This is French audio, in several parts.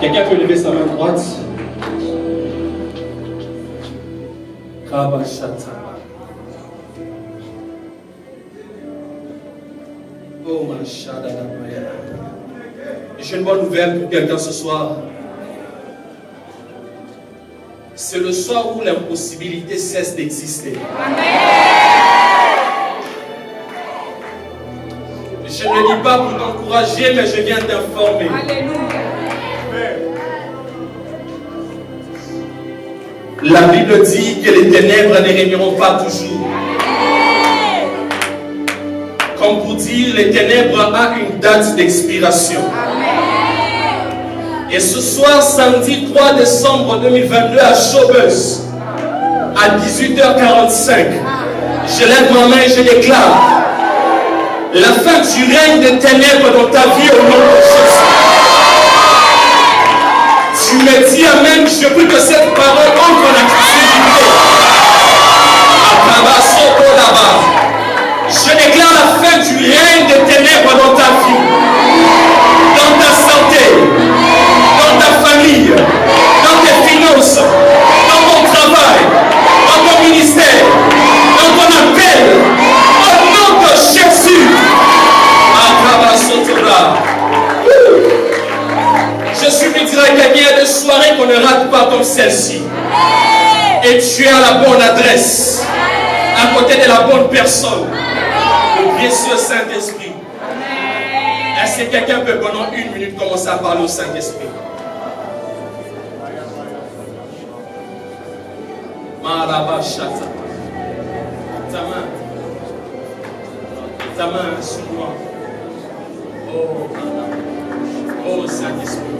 Quelqu'un peut lever sa main droite. Oh, ma chada. J'ai une bonne nouvelle pour quelqu'un ce soir. C'est le soir où l'impossibilité cesse d'exister. Je ne le dis pas pour t'encourager, mais je viens t'informer. La Bible dit que les ténèbres ne régneront pas toujours. Comme pour dire, les ténèbres ont une date d'expiration. Et ce soir, samedi 3 décembre 2022 à Chaubeuse, à 18h45, je lève ma main et je déclare la fin du règne des ténèbres dans ta vie au nom de Jésus. Tu me dis amen, je prie que cette parole entre en activité. Je déclare la fin du règne des ténèbres dans ta vie, dans ta santé, dans ta famille, dans tes finances, dans ton travail, dans ton ministère, dans ton appel, au nom de Jésus. Je suis venu dire à quelqu'un, il y a des soirées qu'on ne rate pas comme celle-ci. Et tu es à la bonne adresse, à côté de la bonne personne, le précieux Saint-Esprit. Est-ce que quelqu'un peut pendant 1 minute commencer à parler au Saint-Esprit? Marabashata. Ta main sur moi. Oh Saint-Esprit.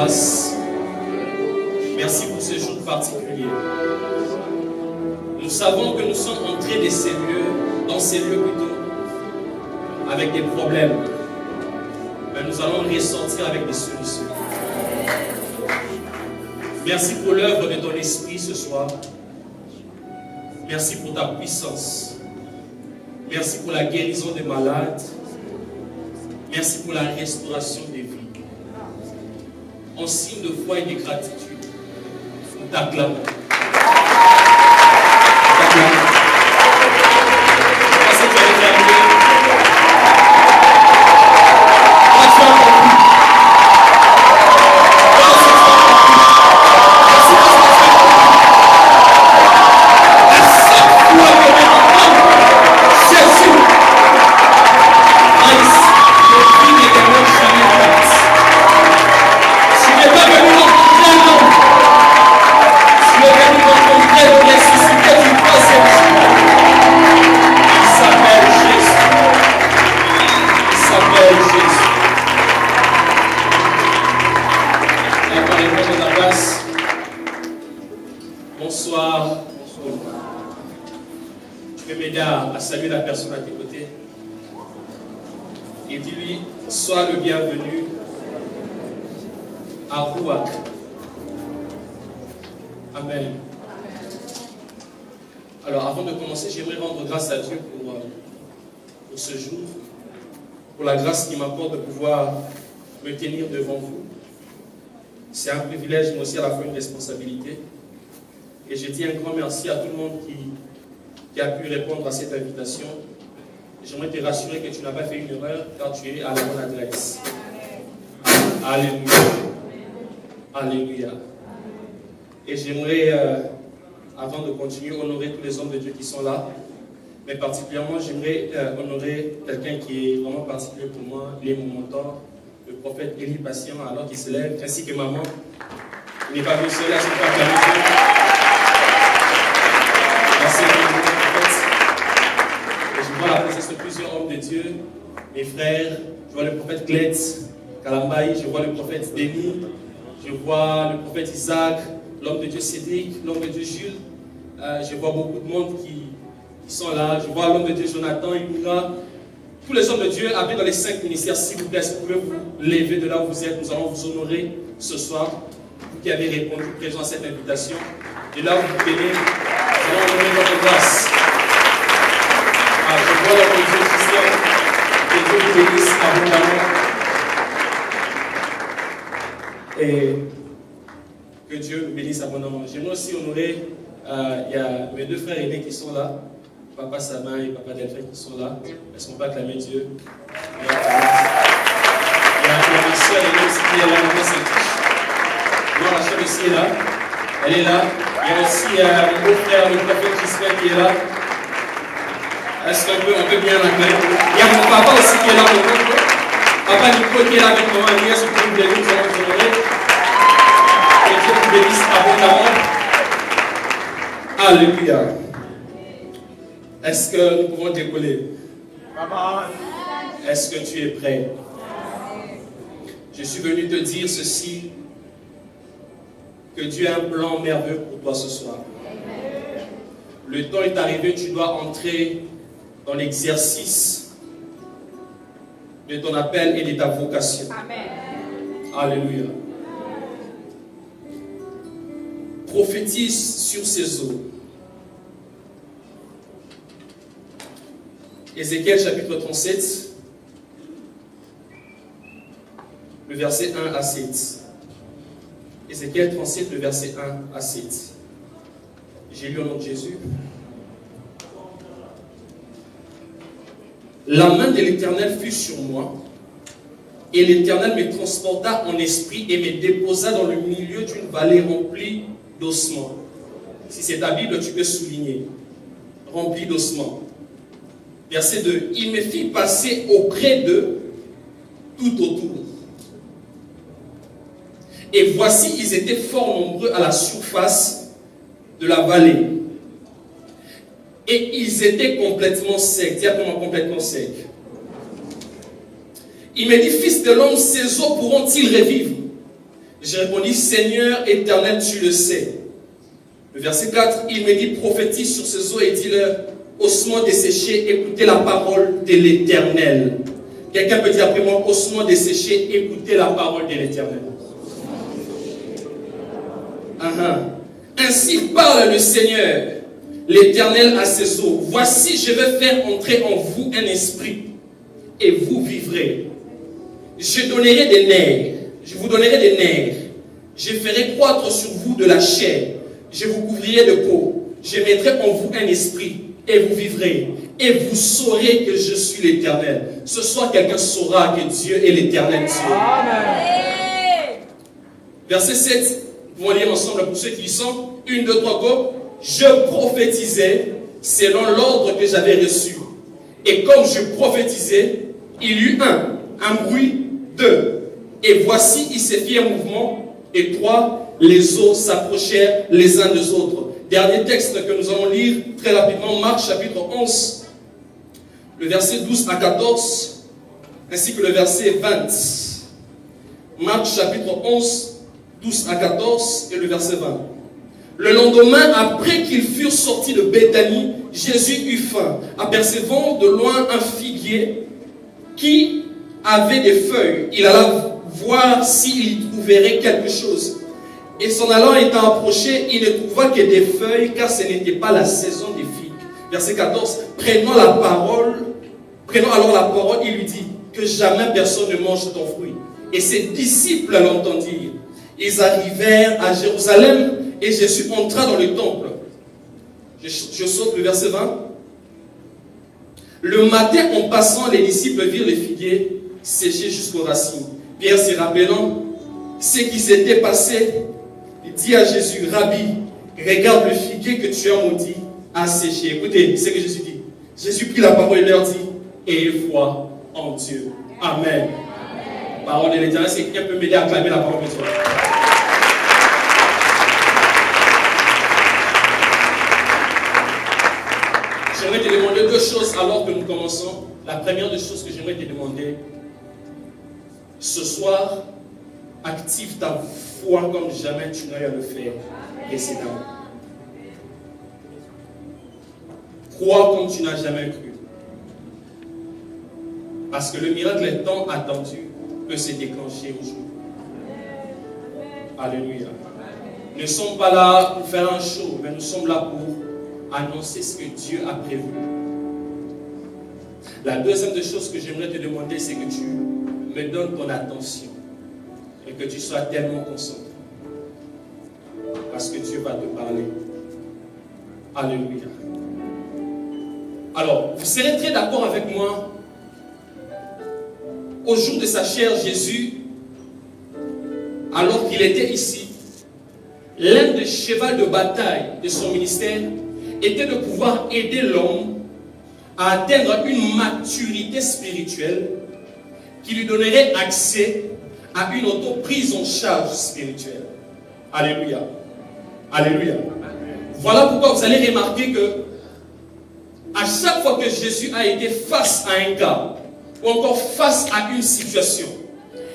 grâce. Merci pour ce jour particulier. Nous savons que nous sommes entrés dans ces lieux plutôt, avec des problèmes. Mais nous allons ressortir avec des solutions. Merci pour l'œuvre de ton esprit ce soir. Merci pour ta puissance. Merci pour la guérison des malades. Merci pour la restauration des vies. En signe de foi et de gratitude, nous t'acclamons. Salut la personne à tes côtés et dis-lui, sois le bienvenu à Rouac. Amen. Alors avant de commencer, j'aimerais rendre grâce à Dieu pour ce jour, pour la grâce qu'il m'apporte de pouvoir me tenir devant vous. C'est un privilège, mais aussi à la fois une responsabilité. Et je dis un grand merci à tout le monde qui a pu répondre à cette invitation. J'aimerais te rassurer que tu n'as pas fait une erreur, car tu es à la bonne adresse. Alléluia. Alléluia. Et j'aimerais, avant de continuer, honorer tous les hommes de Dieu qui sont là. Mais particulièrement, j'aimerais honorer quelqu'un qui est vraiment particulier pour moi. Il est mon mentor, le prophète Élie Patient, alors qu'il se lève, ainsi que maman. Il n'est pas venu seul à ce pas planifié. Merci. Je vois la présence de plusieurs hommes de Dieu, mes frères. Je vois le prophète Gletz, Kalambaï, je vois le prophète Denis, je vois le prophète Isaac, l'homme de Dieu Cédric, l'homme de Dieu Jules. Je vois beaucoup de monde qui sont là. Je vois l'homme de Dieu Jonathan, Imoura. Tous les hommes de Dieu appelés dans les 5 ministères, s'il vous plaît, si vous pouvez vous lever de là où vous êtes, nous allons vous honorer ce soir. Vous qui avez répondu présent à cette invitation. De là où vous venez, nous allons honorer votre grâce. Je vois l'homme de Dieu Christian, que Dieu vous bénisse abondamment. Et que Dieu vous bénisse abondamment. J'aimerais aussi honorer, il y a mes 2 frères aînés qui sont là, Papa Samin et Papa Delphin qui sont là. Est-ce qu'on peut acclamer Dieu? Il y a ma soeur aînée aussi qui est là, Maman Saint-Tiche. Non, la soeur aussi est là. Elle est là. Il y a aussi mon beau-frère, le prophète Christian qui est là. Est-ce qu'on peut bien l'acclamer? Il y a mon papa aussi qui est là, mon oncle. Papa Nico qui est là avec maman Agnès, vous pouvez vous bénir, nous allons vous honorer. Que Dieu vous bénisse abondamment. Alléluia. Est-ce que nous pouvons décoller? Est-ce que tu es prêt? Je suis venu te dire ceci, que Dieu a un plan merveilleux pour toi ce soir. Le temps est arrivé, tu dois entrer dans l'exercice de ton appel et de ta vocation. Amen. Alléluia. Prophétise sur ces eaux. Ézéchiel chapitre 37, le verset 1 à 7. Ézéchiel 37, le verset 1 à 7. J'ai lu au nom de Jésus. La main de l'Éternel fut sur moi, et l'Éternel me transporta en esprit et me déposa dans le milieu d'une vallée remplie d'ossements. Si c'est ta Bible, tu peux souligner. Remplie d'ossements. Verset 2. Il me fit passer auprès d'eux tout autour. Et voici, ils étaient fort nombreux à la surface de la vallée. Et ils étaient complètement secs. Dis comment complètement secs. Il me dit, fils de l'homme, ces eaux pourront-ils revivre? J'ai répondu, Seigneur éternel, tu le sais. Le verset 4, il me dit, prophétise sur ces eaux et dis-leur, ossements desséchés, écoutez la parole de l'Éternel. Quelqu'un peut dire après moi, ossements desséchés, écoutez la parole de l'Éternel. Ainsi parle le Seigneur, l'Éternel à ses eaux. Voici, je vais faire entrer en vous un esprit, et vous vivrez. Je donnerai des nerfs, je vous donnerai des nerfs. Je ferai croître sur vous de la chair. Je vous couvrirai de peau. Je mettrai en vous un esprit, et vous vivrez. Et vous saurez que je suis l'Éternel. Ce soir, quelqu'un saura que Dieu est l'Éternel Dieu. Amen. Verset 7, nous allons lire ensemble pour ceux qui y sont. 1, 2, 3, go. Je prophétisais selon l'ordre que j'avais reçu. Et comme je prophétisais, il y eut un bruit, 2. Et voici, il s'est fait un mouvement. Et 3, les eaux s'approchèrent les uns des autres. Dernier texte que nous allons lire très rapidement, Marc chapitre 11, le verset 12 à 14, ainsi que le verset 20. Marc chapitre 11, 12 à 14 et le verset 20. Le lendemain, après qu'ils furent sortis de Béthanie, Jésus eut faim. Apercevant de loin un figuier qui avait des feuilles, il alla voir s'il y trouverait quelque chose. Et s'en allant étant approché, il ne trouva que des feuilles, car ce n'était pas la saison des figues. Verset 14. Prenant alors la parole, il lui dit, que jamais personne ne mange ton fruit. Et ses disciples l'entendirent. Ils arrivèrent à Jérusalem, et Jésus entra dans le temple. Je saute le verset 20. Le matin, en passant, les disciples virent le figuier séché jusqu'aux racines. Pierre, se rappelant ce qui s'était passé, il dit à Jésus, Rabbi, regarde le figuier que tu as maudit a séché. Écoutez ce que Jésus dit. Jésus prit la parole et leur dit, ayez foi en Dieu. Amen. Amen. Parole de l'Éternel, c'est quelqu'un peut m'aider à acclamer la parole de Dieu. J'aimerais te demander deux choses alors que nous commençons. La première des choses que j'aimerais te demander, ce soir, active ta foi comme jamais tu n'as eu à le faire précédemment. Crois comme tu n'as jamais cru. Parce que le miracle est tant attendu peut se déclencher aujourd'hui. Alléluia. Nous ne sommes pas là pour faire un show, mais nous sommes là pour annoncer ce que Dieu a prévu. La deuxième des choses que j'aimerais te demander, c'est que tu me donnes ton attention et que tu sois tellement concentré. Parce que Dieu va te parler. Alléluia. Alors, vous serez très d'accord avec moi. Au jour de sa chair, Jésus, alors qu'il était ici, l'un des chevaux de bataille de son ministère était de pouvoir aider l'homme à atteindre une maturité spirituelle qui lui donnerait accès à une auto-prise en charge spirituelle. Alléluia. Alléluia. Voilà pourquoi vous allez remarquer que à chaque fois que Jésus a été face à un cas ou encore face à une situation,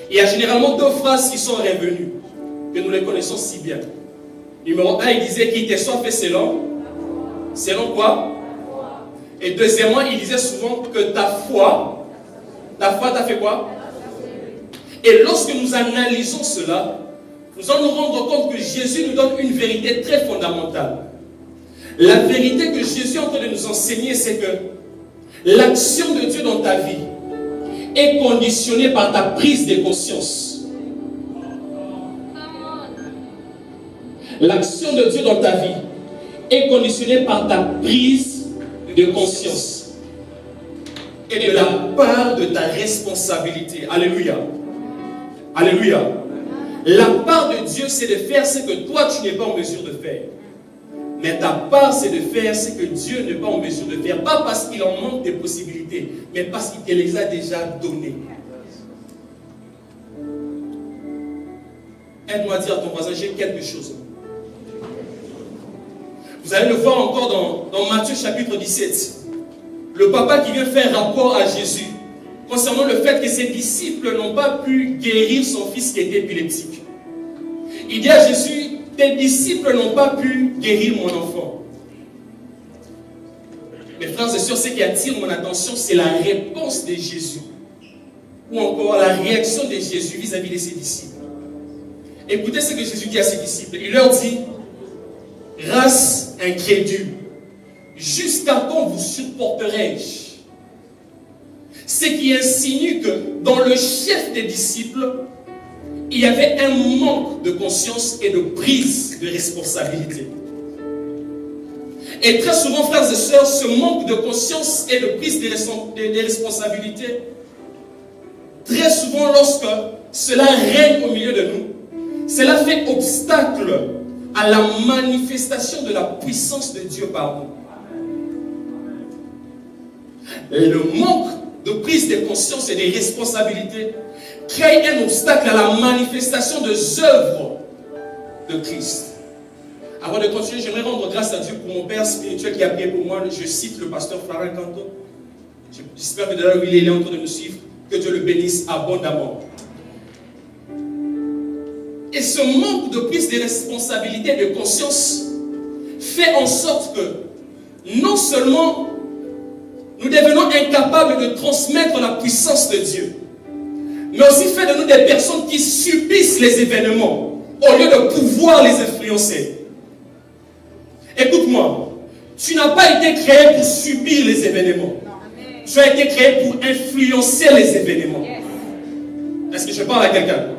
il y a généralement deux phrases qui sont revenues, que nous les connaissons si bien. Numéro 1, il disait qu'il te soit fait selon quoi? Et deuxièmement, il disait souvent que ta foi t'a fait quoi? Et lorsque nous analysons cela, nous allons nous rendre compte que Jésus nous donne une vérité très fondamentale. La vérité que Jésus est en train de nous enseigner, c'est que l'action de Dieu dans ta vie est conditionnée par ta prise de conscience. L'action de Dieu dans ta vie est conditionnée par ta prise de conscience et de la part de ta responsabilité. Alléluia. Alléluia. La part de Dieu, c'est de faire ce que toi, tu n'es pas en mesure de faire. Mais ta part, c'est de faire ce que Dieu n'est pas en mesure de faire. Pas parce qu'il en manque des possibilités, mais parce qu'il te les a déjà données. Aide-moi à dire à ton voisin, j'ai quelque chose. Vous allez le voir encore dans Matthieu chapitre 17. Le papa qui vient faire rapport à Jésus concernant le fait que ses disciples n'ont pas pu guérir son fils qui était épileptique. Il dit à Jésus, tes disciples n'ont pas pu guérir mon enfant. Mes frères et sœurs, ce qui attire mon attention, c'est la réponse de Jésus. Ou encore la réaction de Jésus vis-à-vis de ses disciples. Écoutez ce que Jésus dit à ses disciples. Il leur dit, race incrédule, jusqu'à quand vous supporterai-je? Ce qui insinue que dans le chef des disciples, il y avait un manque de conscience et de prise de responsabilité. Et très souvent, frères et sœurs, ce manque de conscience et de prise de responsabilité, très souvent lorsque cela règne au milieu de nous, cela fait obstacle à la manifestation de la puissance de Dieu par nous. Et le manque de prise de conscience et de responsabilité crée un obstacle à la manifestation des œuvres de Christ. Avant de continuer, j'aimerais rendre grâce à Dieu pour mon père spirituel qui a prié pour moi. Je cite le pasteur Farah Kanto. J'espère que de là où il est en train de nous suivre, que Dieu le bénisse abondamment. Et ce manque de prise de responsabilité et de conscience fait en sorte que non seulement nous devenons incapables de transmettre la puissance de Dieu, mais aussi fait de nous des personnes qui subissent les événements au lieu de pouvoir les influencer. Écoute-moi, tu n'as pas été créé pour subir les événements. Tu as été créé pour influencer les événements. Est-ce que je parle à quelqu'un?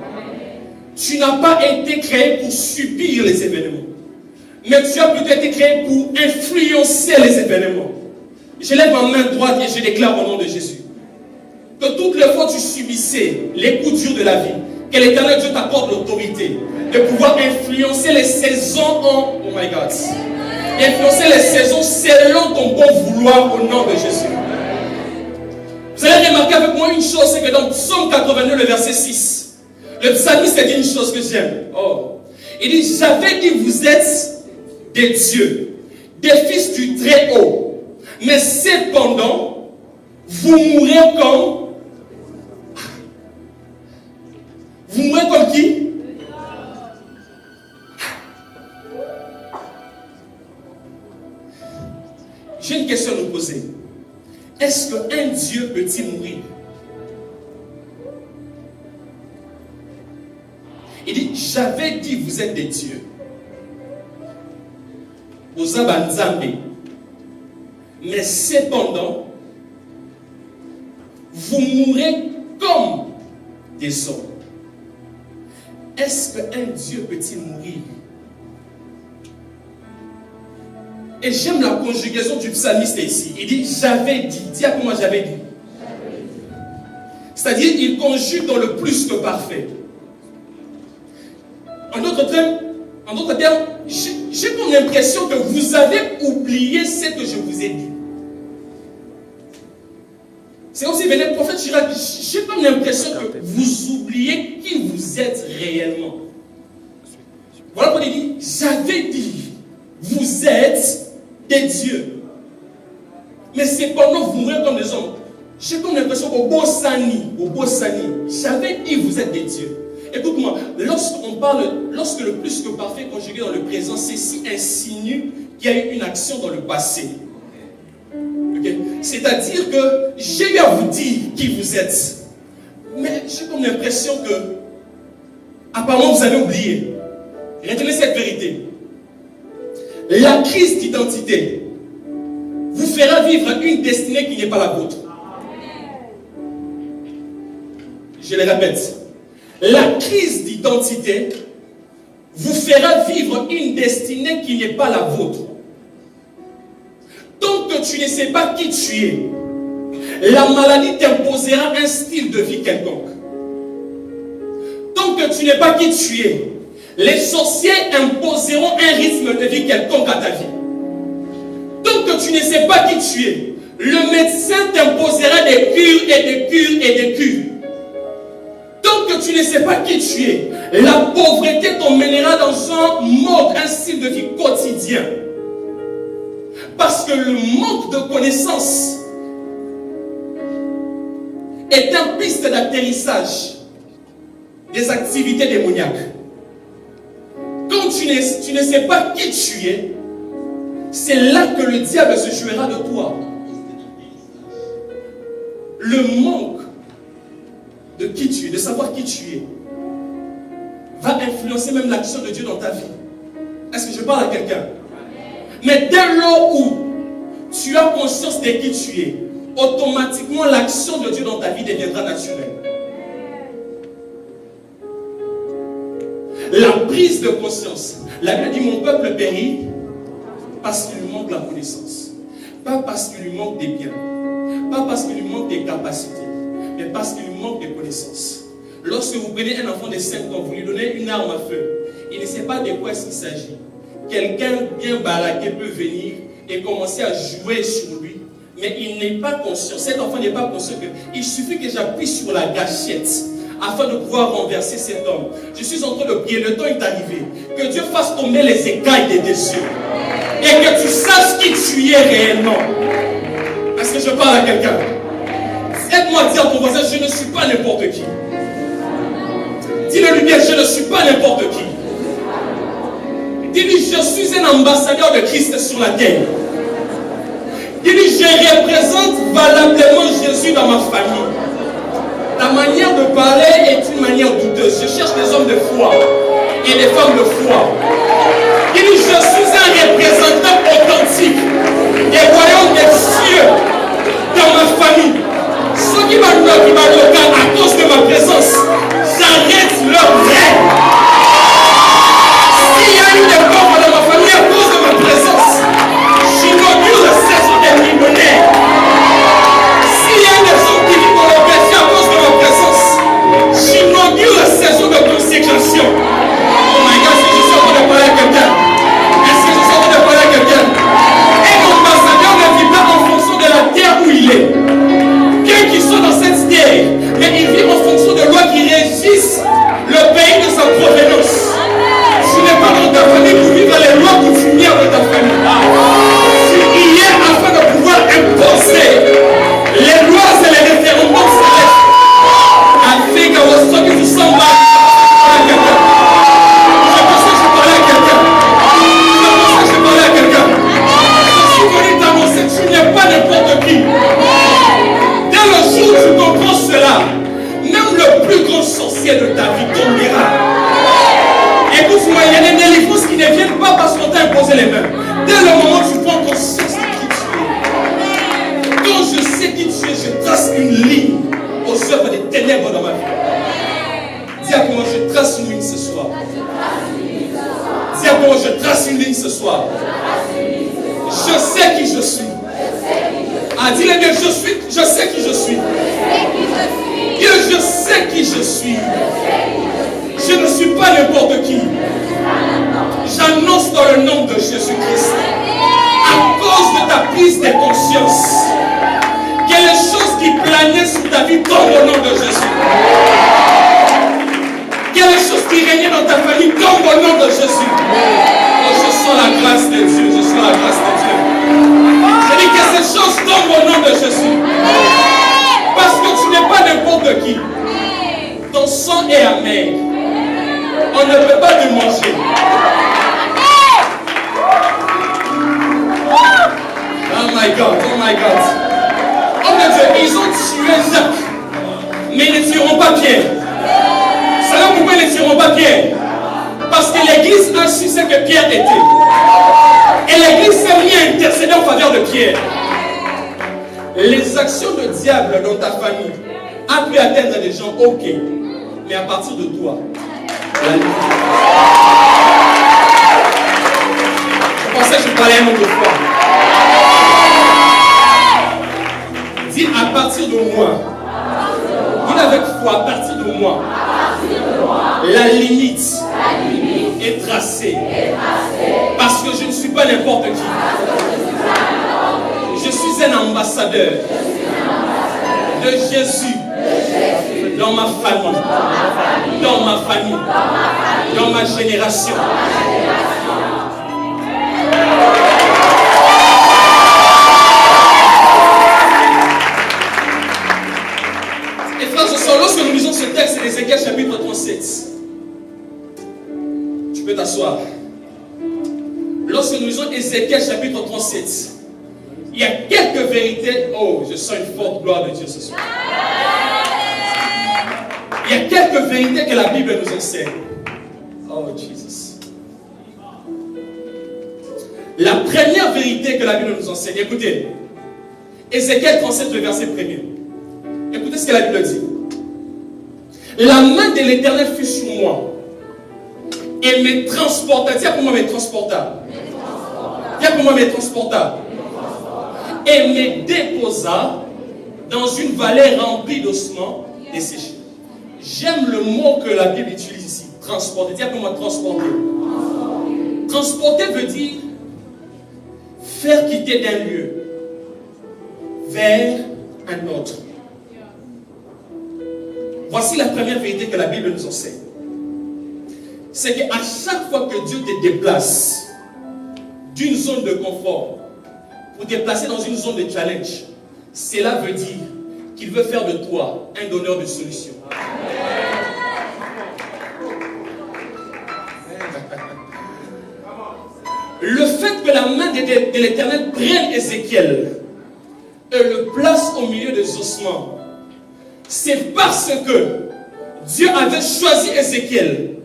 Tu n'as pas été créé pour subir les événements, mais tu as plutôt été créé pour influencer les événements. Je lève ma main droite et je déclare au nom de Jésus que toutes les fois que tu subissais les coups durs de la vie, que l'Éternel Dieu t'accorde l'autorité de pouvoir influencer les saisons en... Oh my God. Influencer les saisons selon ton bon vouloir au nom de Jésus. Vous allez remarquer avec moi une chose, c'est que dans Psaume 82, le verset 6, le psalmiste a dit une chose que j'aime. Oh. Il dit, j'avais dit, vous êtes des dieux, des fils du Très-Haut, mais cependant, vous mourrez comme... Vous mourrez comme qui? J'ai une question à nous poser. Est-ce qu'un Dieu peut-il mourir? Il dit, j'avais dit, vous êtes des dieux. Aux Abanzambe. Mais cependant, vous mourrez comme des hommes. Est-ce qu'un Dieu peut-il mourir? Et j'aime la conjugaison du psalmiste ici. Il dit, j'avais dit. Dis à moi, j'avais dit. C'est-à-dire, il conjugue dans le plus que parfait. En d'autres termes, j'ai comme l'impression que vous avez oublié ce que je vous ai dit. C'est comme si venait le prophète Chirac. J'ai comme l'impression que vous oubliez qui vous êtes réellement. Voilà pourquoi il dit, j'avais dit, vous êtes des dieux. Mais cependant, vous mourrez comme des hommes. J'ai comme l'impression qu'au Bossani, j'avais dit, vous êtes des dieux. Écoute-moi, lorsque le plus que parfait conjugué dans le présent, ceci insinue qu'il y a eu une action dans le passé. Okay? C'est-à-dire que j'ai eu à vous dire qui vous êtes. Mais j'ai comme l'impression que, apparemment, vous avez oublié. Retenez cette vérité. La crise d'identité vous fera vivre une destinée qui n'est pas la vôtre. Je le répète. La crise d'identité vous fera vivre une destinée qui n'est pas la vôtre. Tant que tu ne sais pas qui tu es, la maladie t'imposera un style de vie quelconque. Tant que tu n'es pas qui tu es, les sorciers imposeront un rythme de vie quelconque à ta vie. Tant que tu ne sais pas qui tu es, le médecin t'imposera des cures et des cures et des cures. Tant que tu ne sais pas qui tu es, la pauvreté t'emmènera dans un mode, un style de vie quotidien. Parce que le manque de connaissances est une piste d'atterrissage des activités démoniaques. tu ne sais pas qui tu es, c'est là que le diable se jouera de toi. Le manque de qui tu es, de savoir qui tu es, va influencer même l'action de Dieu dans ta vie. Est-ce que je parle à quelqu'un? Mais dès lors où tu as conscience de qui tu es, automatiquement l'action de Dieu dans ta vie deviendra naturelle. La prise de conscience. La Bible dit: mon peuple périt parce qu'il lui manque la connaissance. Pas parce qu'il lui manque des biens. Pas parce qu'il lui manque des capacités. Mais parce qu'il lui manque des connaissances. Lorsque vous prenez un enfant de 5 ans, vous lui donnez une arme à feu, il ne sait pas de quoi il s'agit. Quelqu'un bien baraqué peut venir et commencer à jouer sur lui. Mais il n'est pas conscient. Cet enfant n'est pas conscient qu'il suffit que j'appuie sur la gâchette afin de pouvoir renverser cet homme. Je suis en train de prier, le temps est arrivé. Que Dieu fasse tomber les écailles des désirs. Et que tu saches qui tu es réellement. Est-ce que je parle à quelqu'un? Aide-moi à dire à ton voisin: je ne suis pas n'importe qui. Dis-le lui bien: je ne suis pas n'importe qui. Dis-lui: je suis un ambassadeur de Christ sur la terre. Dis-lui: je représente valablement Jésus dans ma famille. Ta manière de parler est une manière douteuse. Je cherche des hommes de foi et des femmes de foi. Dis-lui: je suis un représentant authentique des royaumes des cieux dans ma famille. Ceux qui m'adorent, qui m'adorent à cause de ma présence, j'arrête leur rêve. S'il y a eu des pauvres dans ma famille à cause de ma présence, j'inaugure la saison des millionnaires. S'il y a eu des gens qui vivent dans le péché à cause de ma présence, j'inaugure la saison de consécration. Oh my God, est-ce que je suis en train de parler à quelqu'un? Est-ce que je suis en train de parler à quelqu'un? Un ambassadeur ne vit pas en fonction de la terre où il est. Quel qu'il soit dans cette terre, mais il vit en fonction de lois qui régissent le pays de sa provenance. Tu n'es pas dans ta famille pour vivre les lois coutumières de ta famille. Tu y es afin de pouvoir imposer les lois et les référendums célestes. Afin que vous soyez du sang bas à quelqu'un. Je pensais que je parlais à quelqu'un. Je pensais que je parlais à quelqu'un. Je suis venu t'annoncer que tu n'es pas n'importe qui. Dès le jour où tu comprends cela, même le plus grand sorcier de ta vie tombera. Écoute-moi, il y a des délivrances qui ne viennent pas parce qu'on t'a imposé les mains. Dès le moment où tu prends conscience de qui tu es. Quand je sais qui tu es, je trace une ligne aux œuvres des ténèbres dans ma vie. Dis à moi: je trace une ligne ce soir. Dis à moi: je trace une ligne ce soir. Je sais qui je suis. Ah, dis-le bien: je sais qui je suis. Dieu, je sais qui je suis. Je ne suis pas n'importe qui. J'annonce dans le nom de Jésus-Christ, à cause de ta prise de conscience, que les choses qui planaient sur ta vie tombent au nom de Jésus. Que les choses qui régnaient dans ta famille tombent au nom de Jésus. Oh, je sens la grâce de Dieu. Je sens la grâce de Dieu. Je dis que ces choses tombent au nom de Jésus. Parce que tu n'es pas n'importe qui. Ton sang est amer. On ne peut pas te manger. Oh my God, oh my God. Oh mon Dieu, ils ont tué Jacques, mais ils ne tueront pas Pierre. Savez pourquoi ils ne tueront pas Pierre? Parce que l'église a su ce que Pierre était. Et l'église s'est mise à intercéder en faveur de Pierre. Les actions de diable dans ta famille ont pu atteindre des gens, ok, mais à partir de toi. Je pensais que je parlais un nombre de fois. Dis à partir de moi. Dis avec foi, à partir de moi. La limite est tracée. Parce que je ne suis pas n'importe qui. Je suis un ambassadeur de Jésus dans ma famille, dans ma génération. Et frères et sœurs, lorsque nous lisons ce texte d'Ézéchiel chapitre 37, tu peux t'asseoir. lorsque nous lisons Ézéchiel chapitre 37, il y a quelques vérités. Oh, je sens une forte gloire de Dieu ce soir. Il y a quelques vérités que la Bible nous enseigne. Oh, Jesus. La première vérité que la Bible nous enseigne, écoutez, Ézéchiel 37, le verset 1er. Écoutez ce que la Bible dit. La main de l'Éternel fut sur moi et me transporta. Dis pour moi, me transporta. Dis pour moi, me transporta. Et me déposa dans une vallée remplie d'ossements desséchés. J'aime le mot que la Bible utilise ici. Transporter. Dis pour moi, transporter. Transporter veut dire faire quitter d'un lieu vers un autre. Voici la première vérité que la Bible nous enseigne. C'est qu'à chaque fois que Dieu te déplace d'une zone de confort pour te déplacer dans une zone de challenge, cela veut dire qu'il veut faire de toi un donneur de solutions. Le fait que la main de l'Éternel prenne Ézéchiel et le place au milieu des ossements, c'est parce que Dieu avait choisi Ézéchiel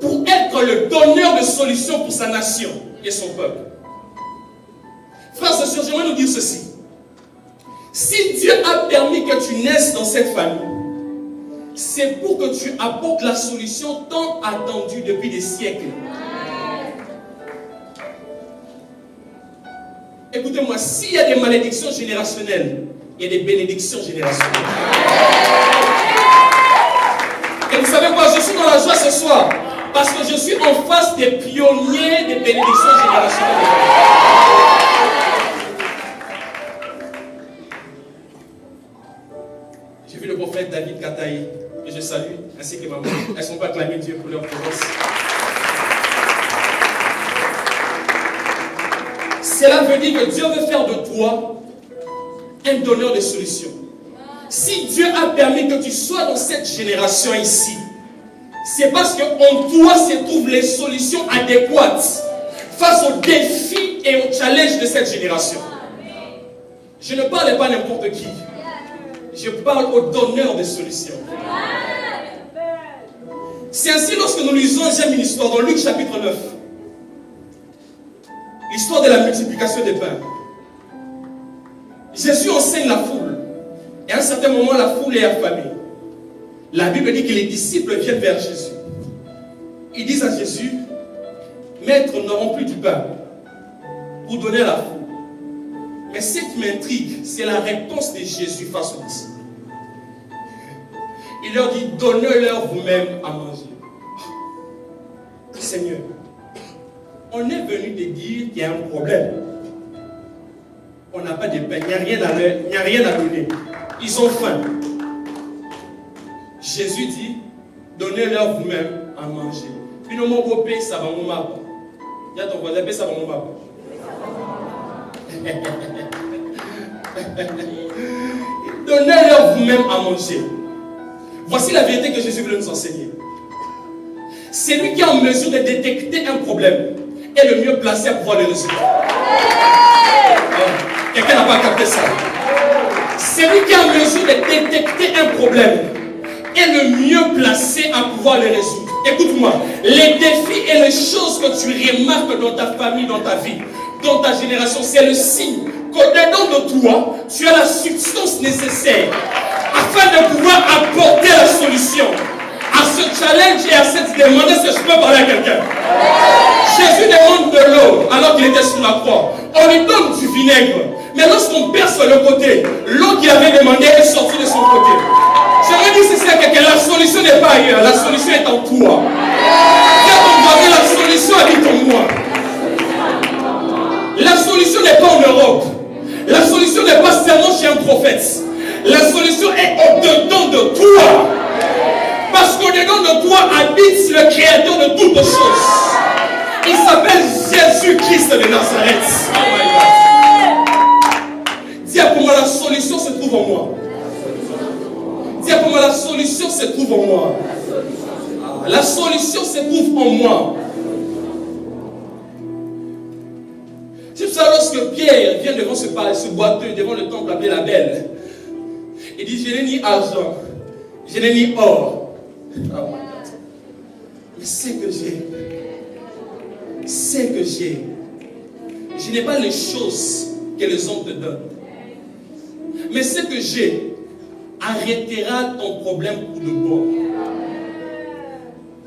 pour être le donneur de solutions pour sa nation et son peuple. Frères et sœurs, j'aimerais nous dire ceci. Si Dieu a permis que tu naisses dans cette famille, c'est pour que tu apportes la solution tant attendue depuis des siècles. Écoutez-moi, s'il y a des malédictions générationnelles, il y a des bénédictions générationnelles. Et vous savez quoi, je suis dans la joie ce soir parce que je suis en face des pionniers des bénédictions générationnelles. J'ai vu le prophète David Kataï, que je salue, ainsi que maman. Elles sont pas acclamées Dieu pour leur présence. Cela veut dire que Dieu veut faire de toi un donneur de solutions. Si Dieu a permis que tu sois dans cette génération ici, c'est parce qu'en toi se trouvent les solutions adéquates face aux défis et aux challenges de cette génération. Je ne parle pas à n'importe qui. Je parle aux donneurs de solutions. C'est ainsi lorsque nous lisons, j'aime une histoire dans Luc chapitre 9. L'histoire de la multiplication des pains. Jésus enseigne la foule. Et à un certain moment, la foule est affamée. La Bible dit que les disciples viennent vers Jésus. Ils disent à Jésus, Maître, nous n'aurons plus du pain pour donner à la foule. Mais ce qui m'intrigue, c'est la réponse de Jésus face aux disciples. Il leur dit, donnez-leur vous-même à manger. Seigneur, on est venu te dire qu'il y a un problème. On n'a pas de pain, il n'y a rien à donner. Ils ont faim. Jésus dit, donnez-leur vous-même à manger. Puis nous m'avons coupé, ça va mon map. Il y a ton voisin, ça va mon map. Donnez-leur vous-même à manger. Voici la vérité que Jésus veut nous enseigner. C'est lui qui est en mesure de détecter un problème est le mieux placé à pouvoir le résoudre. Quelqu'un n'a pas capté ça. C'est lui qui est en mesure de détecter un problème est le mieux placé à pouvoir le résoudre. Écoute-moi, les défis et les choses que tu remarques dans ta famille, dans ta vie, dans ta génération, c'est le signe qu'au-dedans de toi, tu as la substance nécessaire afin de pouvoir apporter la solution à ce challenge et à cette demande. Est-ce que je peux parler à quelqu'un? Jésus demande de l'eau alors qu'il était sur la croix. On lui donne du vinaigre. Mais lorsqu'on perce le côté, l'eau qu'il avait demandé est sortie de son côté. J'aimerais dire ceci à quelqu'un, la solution n'est pas ailleurs, la solution est en toi. Quand on voit la solution habite en moi. La solution n'est pas en Europe. La solution n'est pas seulement chez un prophète. La solution est au-dedans de toi. Parce qu'au-dedans de toi habite le créateur de toutes choses. Il s'appelle Jésus-Christ de Nazareth. Oh my God. Dis pour moi, la solution se trouve en moi. Dis pour moi, la solution se trouve en moi. La solution se trouve en moi. lorsque Pierre vient devant ce boiteux, devant le temple appelé la Belle, il dit, je n'ai ni argent, je n'ai ni or. Oh my God. Mais ce que j'ai, je n'ai pas les choses que les hommes te donnent. Mais ce que j'ai arrêtera ton problème pour de bon.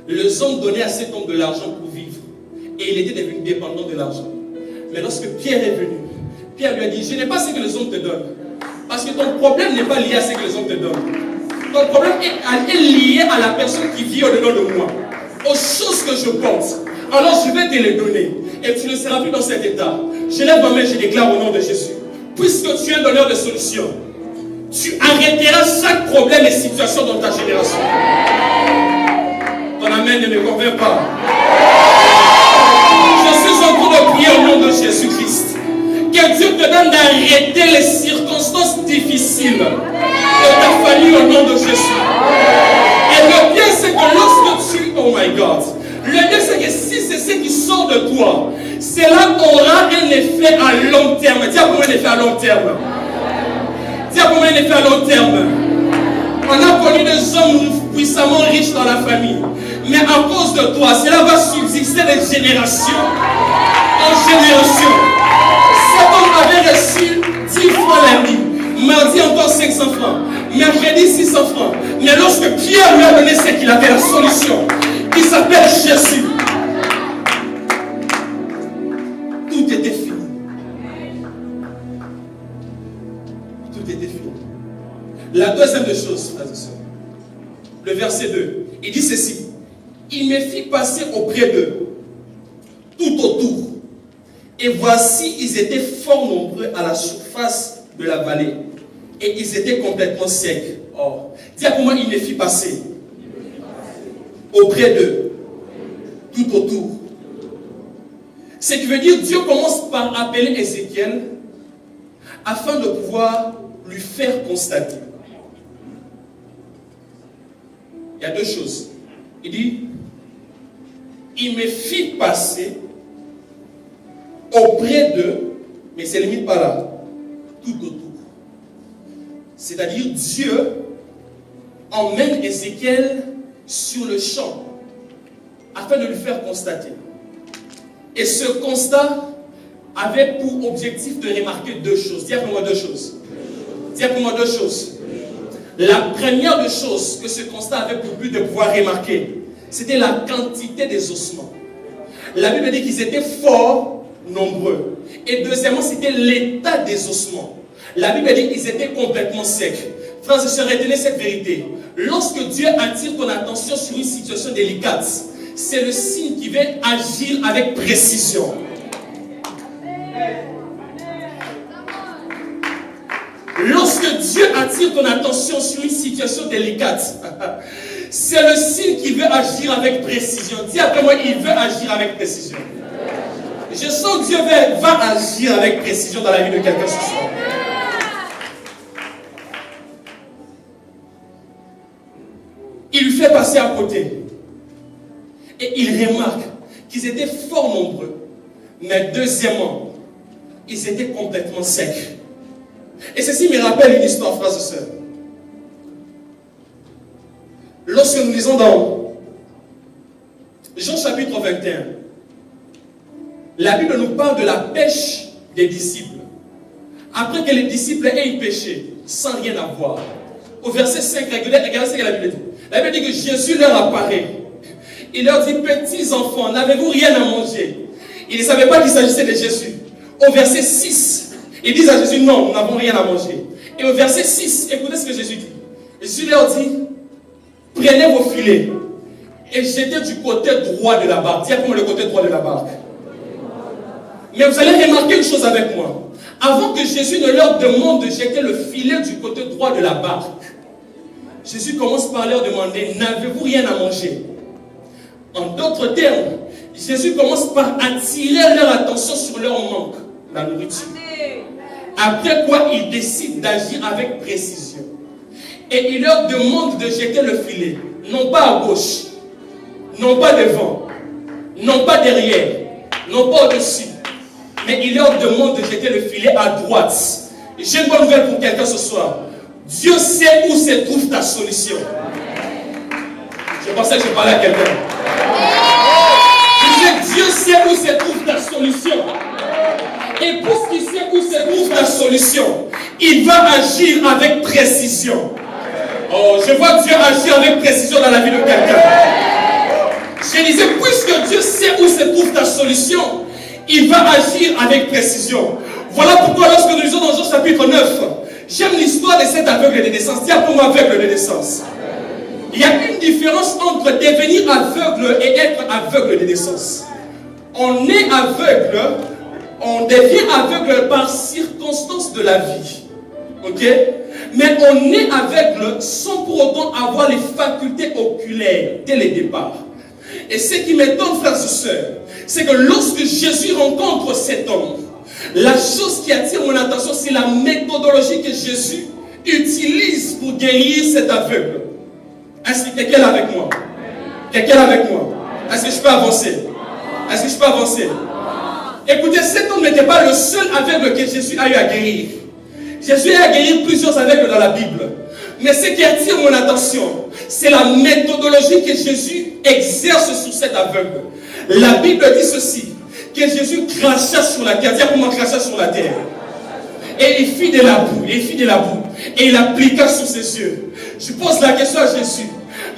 Les hommes donnaient à cet homme de l'argent pour vivre. Et il était devenu dépendant de l'argent. Mais lorsque Pierre est venu, Pierre lui a dit, je n'ai pas ce que les hommes te donnent. Parce que ton problème n'est pas lié à ce que les hommes te donnent. Ton problème est lié à la personne qui vit au-dedans de moi. Aux choses que je porte. Alors je vais te les donner. Et tu ne seras plus dans cet état. Je lève ma main et je déclare au nom de Jésus. Puisque tu es un donneur de solutions, tu arrêteras chaque problème et situation dans ta génération. Ton amen ne me convainc pas. Je suis en train de prier au nom de Jésus-Christ. Que Dieu te donne d'arrêter les circonstances difficiles de ta famille au nom de Jésus. Et le bien c'est que lorsque tu... Oh my God. Le bien c'est que si c'est ce qui sort de toi, cela aura un effet à long terme. Dis à comment un effet à long terme. Dis à comment un effet à long terme. On a connu des hommes puissamment riches dans la famille. Mais à cause de toi, cela va subsister de génération en génération. Cet homme avait reçu 10 francs lundi. Mardi encore 500 francs. Mercredi 600 francs. Mais lorsque Pierre lui a donné ce qu'il avait, la solution, qui s'appelle Jésus, tout était fini. Tout était fini. La deuxième des choses, frères et sœurs, le verset 2, il dit ceci. Il me fit passer auprès d'eux, tout autour. Et voici, ils étaient fort nombreux à la surface de la vallée. Et ils étaient complètement secs. Oh. Dis à comment il me fit passer. Auprès d'eux, tout autour. Ce qui veut dire, Dieu commence par appeler Ézéchiel afin de pouvoir lui faire constater. Il y a deux choses. Il dit, il me fit passer auprès d'eux, mais c'est limite pas là, tout autour. C'est-à-dire, Dieu emmène Ézéchiel sur le champ afin de lui faire constater. Et ce constat avait pour objectif de remarquer deux choses. Dis pour moi deux choses. Dis pour moi deux choses. La première des choses que ce constat avait pour but de pouvoir remarquer, c'était la quantité des ossements. La Bible dit qu'ils étaient fort nombreux. Et deuxièmement, c'était l'état des ossements. La Bible dit qu'ils étaient complètement secs. Frères et sœurs, retenez cette vérité. Lorsque Dieu attire ton attention sur une situation délicate, c'est le signe qui veut agir avec précision. Lorsque Dieu attire ton attention sur une situation délicate, c'est le signe qui veut agir avec précision. Dis après moi, il veut agir avec précision. Je sens que Dieu va agir avec précision dans la vie de quelqu'un ce soir. Il lui fait passer à côté. Et il remarque qu'ils étaient fort nombreux. Mais deuxièmement, ils étaient complètement secs. Et ceci me rappelle une histoire, frères et sœurs. Lorsque nous lisons dans Jean chapitre 21, la Bible nous parle de la pêche des disciples. Après que les disciples aient péché, sans rien avoir. Au verset 5, regardez ce que la Bible dit. La Bible dit que Jésus leur apparaît. Il leur dit, petits enfants, n'avez-vous rien à manger? Ils ne savaient pas qu'il s'agissait de Jésus. Au verset 6, ils disent à Jésus, non, nous n'avons rien à manger. Et au verset 6, écoutez ce que Jésus dit. Jésus leur dit, prenez vos filets et jetez du côté droit de la barque. Dis comment le côté droit de la barque. Mais vous allez remarquer une chose avec moi. Avant que Jésus ne leur demande de jeter le filet du côté droit de la barque, Jésus commence par leur demander, n'avez-vous rien à manger? En d'autres termes, Jésus commence par attirer leur attention sur leur manque, la nourriture. Après quoi, il décide d'agir avec précision. Et il leur demande de jeter le filet, non pas à gauche, non pas devant, non pas derrière, non pas au-dessus, mais il leur demande de jeter le filet à droite. J'ai une bonne nouvelle pour quelqu'un ce soir. Dieu sait où se trouve ta solution. Je pensais que je parlais à quelqu'un. Je disais, Dieu sait où se trouve ta solution. Et puisqu'il sait où se trouve ta solution, il va agir avec précision. Oh, je vois Dieu agir avec précision dans la vie de quelqu'un. Je disais, puisque Dieu sait où se trouve ta solution, il va agir avec précision. Voilà pourquoi lorsque nous lisons dans Jean chapitre 9, j'aime l'histoire de cet aveugle de naissance. Dis pour moi aveugle de naissance. Il y a une différence entre devenir aveugle et être aveugle de naissance. On est aveugle, on devient aveugle par circonstance de la vie. Ok? Mais on est aveugle sans pour autant avoir les facultés oculaires dès le départ. Et ce qui m'étonne, frères et sœurs, c'est que lorsque Jésus rencontre cet homme, la chose qui attire mon attention, c'est la méthodologie que Jésus utilise pour guérir cet aveugle. Est-ce que quelqu'un est avec moi? Quelqu'un est avec moi? Est-ce que je peux avancer? Est-ce que je peux avancer? Écoutez, cet homme n'était pas le seul aveugle que Jésus a eu à guérir. Jésus a guéri plusieurs aveugles dans la Bible. Mais ce qui attire mon attention, c'est la méthodologie que Jésus exerce sur cet aveugle. La Bible dit ceci, que Jésus cracha sur la terre. Dis comment cracha sur la terre. Et il fit de la boue, et il appliqua sur ses yeux. Je pose la question à Jésus.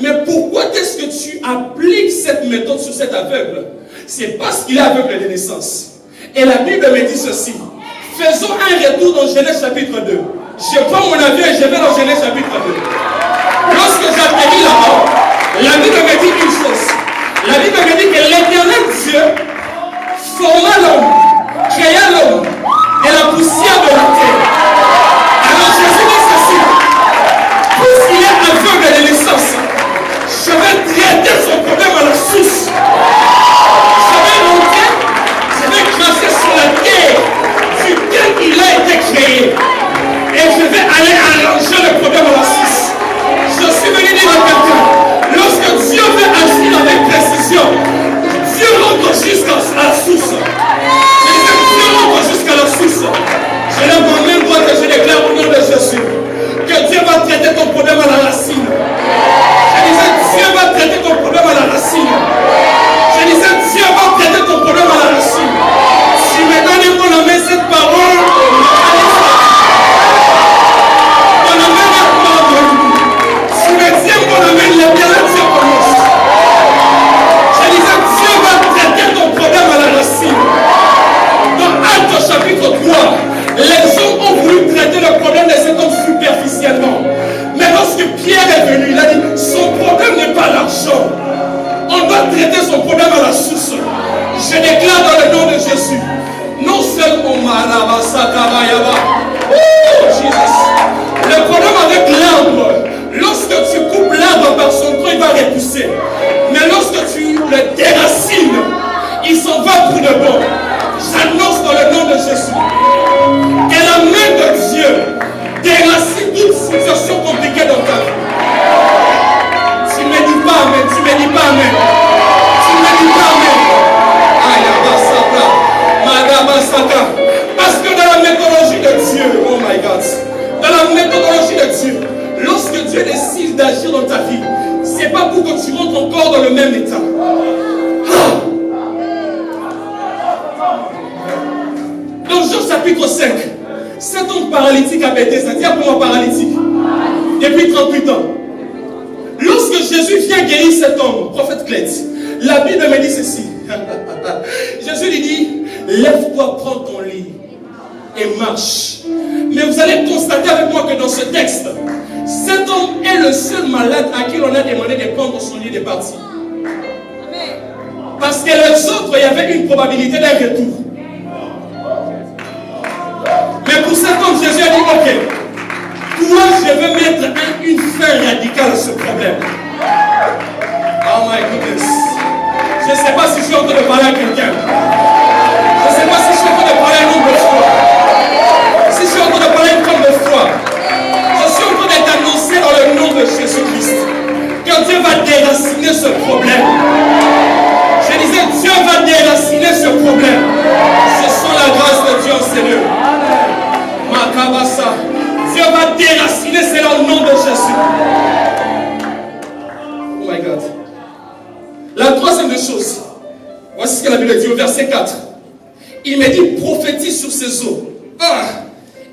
Mais pourquoi est-ce que tu appliques cette méthode sur cet aveugle? C'est parce qu'il est aveugle de naissance. Et la Bible me dit ceci. Faisons un retour dans Genèse chapitre 2. Je prends mon avion et je vais dans Genèse chapitre 2. Lorsque j'atterris là-bas, la Bible me dit une chose. La Bible me dit que l'Éternel Dieu forma l'homme, créa l'homme de la poussière de la terre. Alors Jésus dit ceci. Puisqu'il est aveugle de naissance, je vais traiter son problème à la source. Je vais monter, je vais cracher sur la terre duquel il a été créé. Et je vais aller arranger le problème à la source. Je suis venu dire à quelqu'un, lorsque Dieu veut agir avec précision, Dieu rentre jusqu'à la source. Dieu rentre jusqu'à la source. Je lève mon main droite et je déclare au nom de Jésus que Dieu va traiter ton problème à la racine. Je disais, Dieu va traiter ton problème à la racine. Je disais, Dieu va traiter ton problème à la racine. Si maintenant il faut la main cette parole, chapitre 3, les hommes ont voulu traiter le problème de cet homme superficiellement. Mais lorsque Pierre est venu, il a dit, son problème n'est pas l'argent. On doit traiter son problème à la source. Je déclare dans le nom de Jésus, non seulement le problème avec l'arbre, lorsque tu coupes l'arbre par son tronc, il va repousser. Mais lorsque tu le déracines, il s'en va pour de bon. J'annonce dans le nom de Jésus que la main de Dieu déracine toute situation compliquée dans ta vie. Tu ne me dis pas amen, tu ne me dis pas amen. Tu ne me dis pas amen. Parce que dans la méthodologie de Dieu, oh my God, dans la méthodologie de Dieu, lorsque Dieu décide d'agir dans ta vie, ce n'est pas pour que tu rentres encore dans le même état. Dans Jean chapitre 5, cet homme paralytique a bêté, c'est-à-dire pour moi paralytique, depuis 38 ans. Lorsque Jésus vient guérir cet homme, prophète Clète, la Bible me dit ceci. Jésus lui dit, lève-toi, prends ton lit et marche. Mais vous allez constater avec moi que dans ce texte, cet homme est le seul malade à qui l'on a demandé de prendre son lit et de partir. Parce que les autres, il y avait une probabilité d'un retour. Mais pour cet homme, Jésus a dit, ok, toi, je vais mettre une fin radicale à ce problème. Oh my goodness. Je ne sais pas si je suis en train de parler à quelqu'un. Je ne sais pas si je suis en train de parler à un homme de foi. Si je suis en train de parler à une femme de foi. Je suis en train d'être annoncé dans le nom de Jésus-Christ que Dieu va déraciner ce problème. Je disais, Dieu va déraciner ce problème. Ce sont la grâce de Dieu, Seigneur. Makabasa. Dieu va déraciner, c'est dans le nom de Jésus. Oh my God. La troisième des choses, voici ce que la Bible dit au verset 4. Il me dit, prophétise sur ces eaux.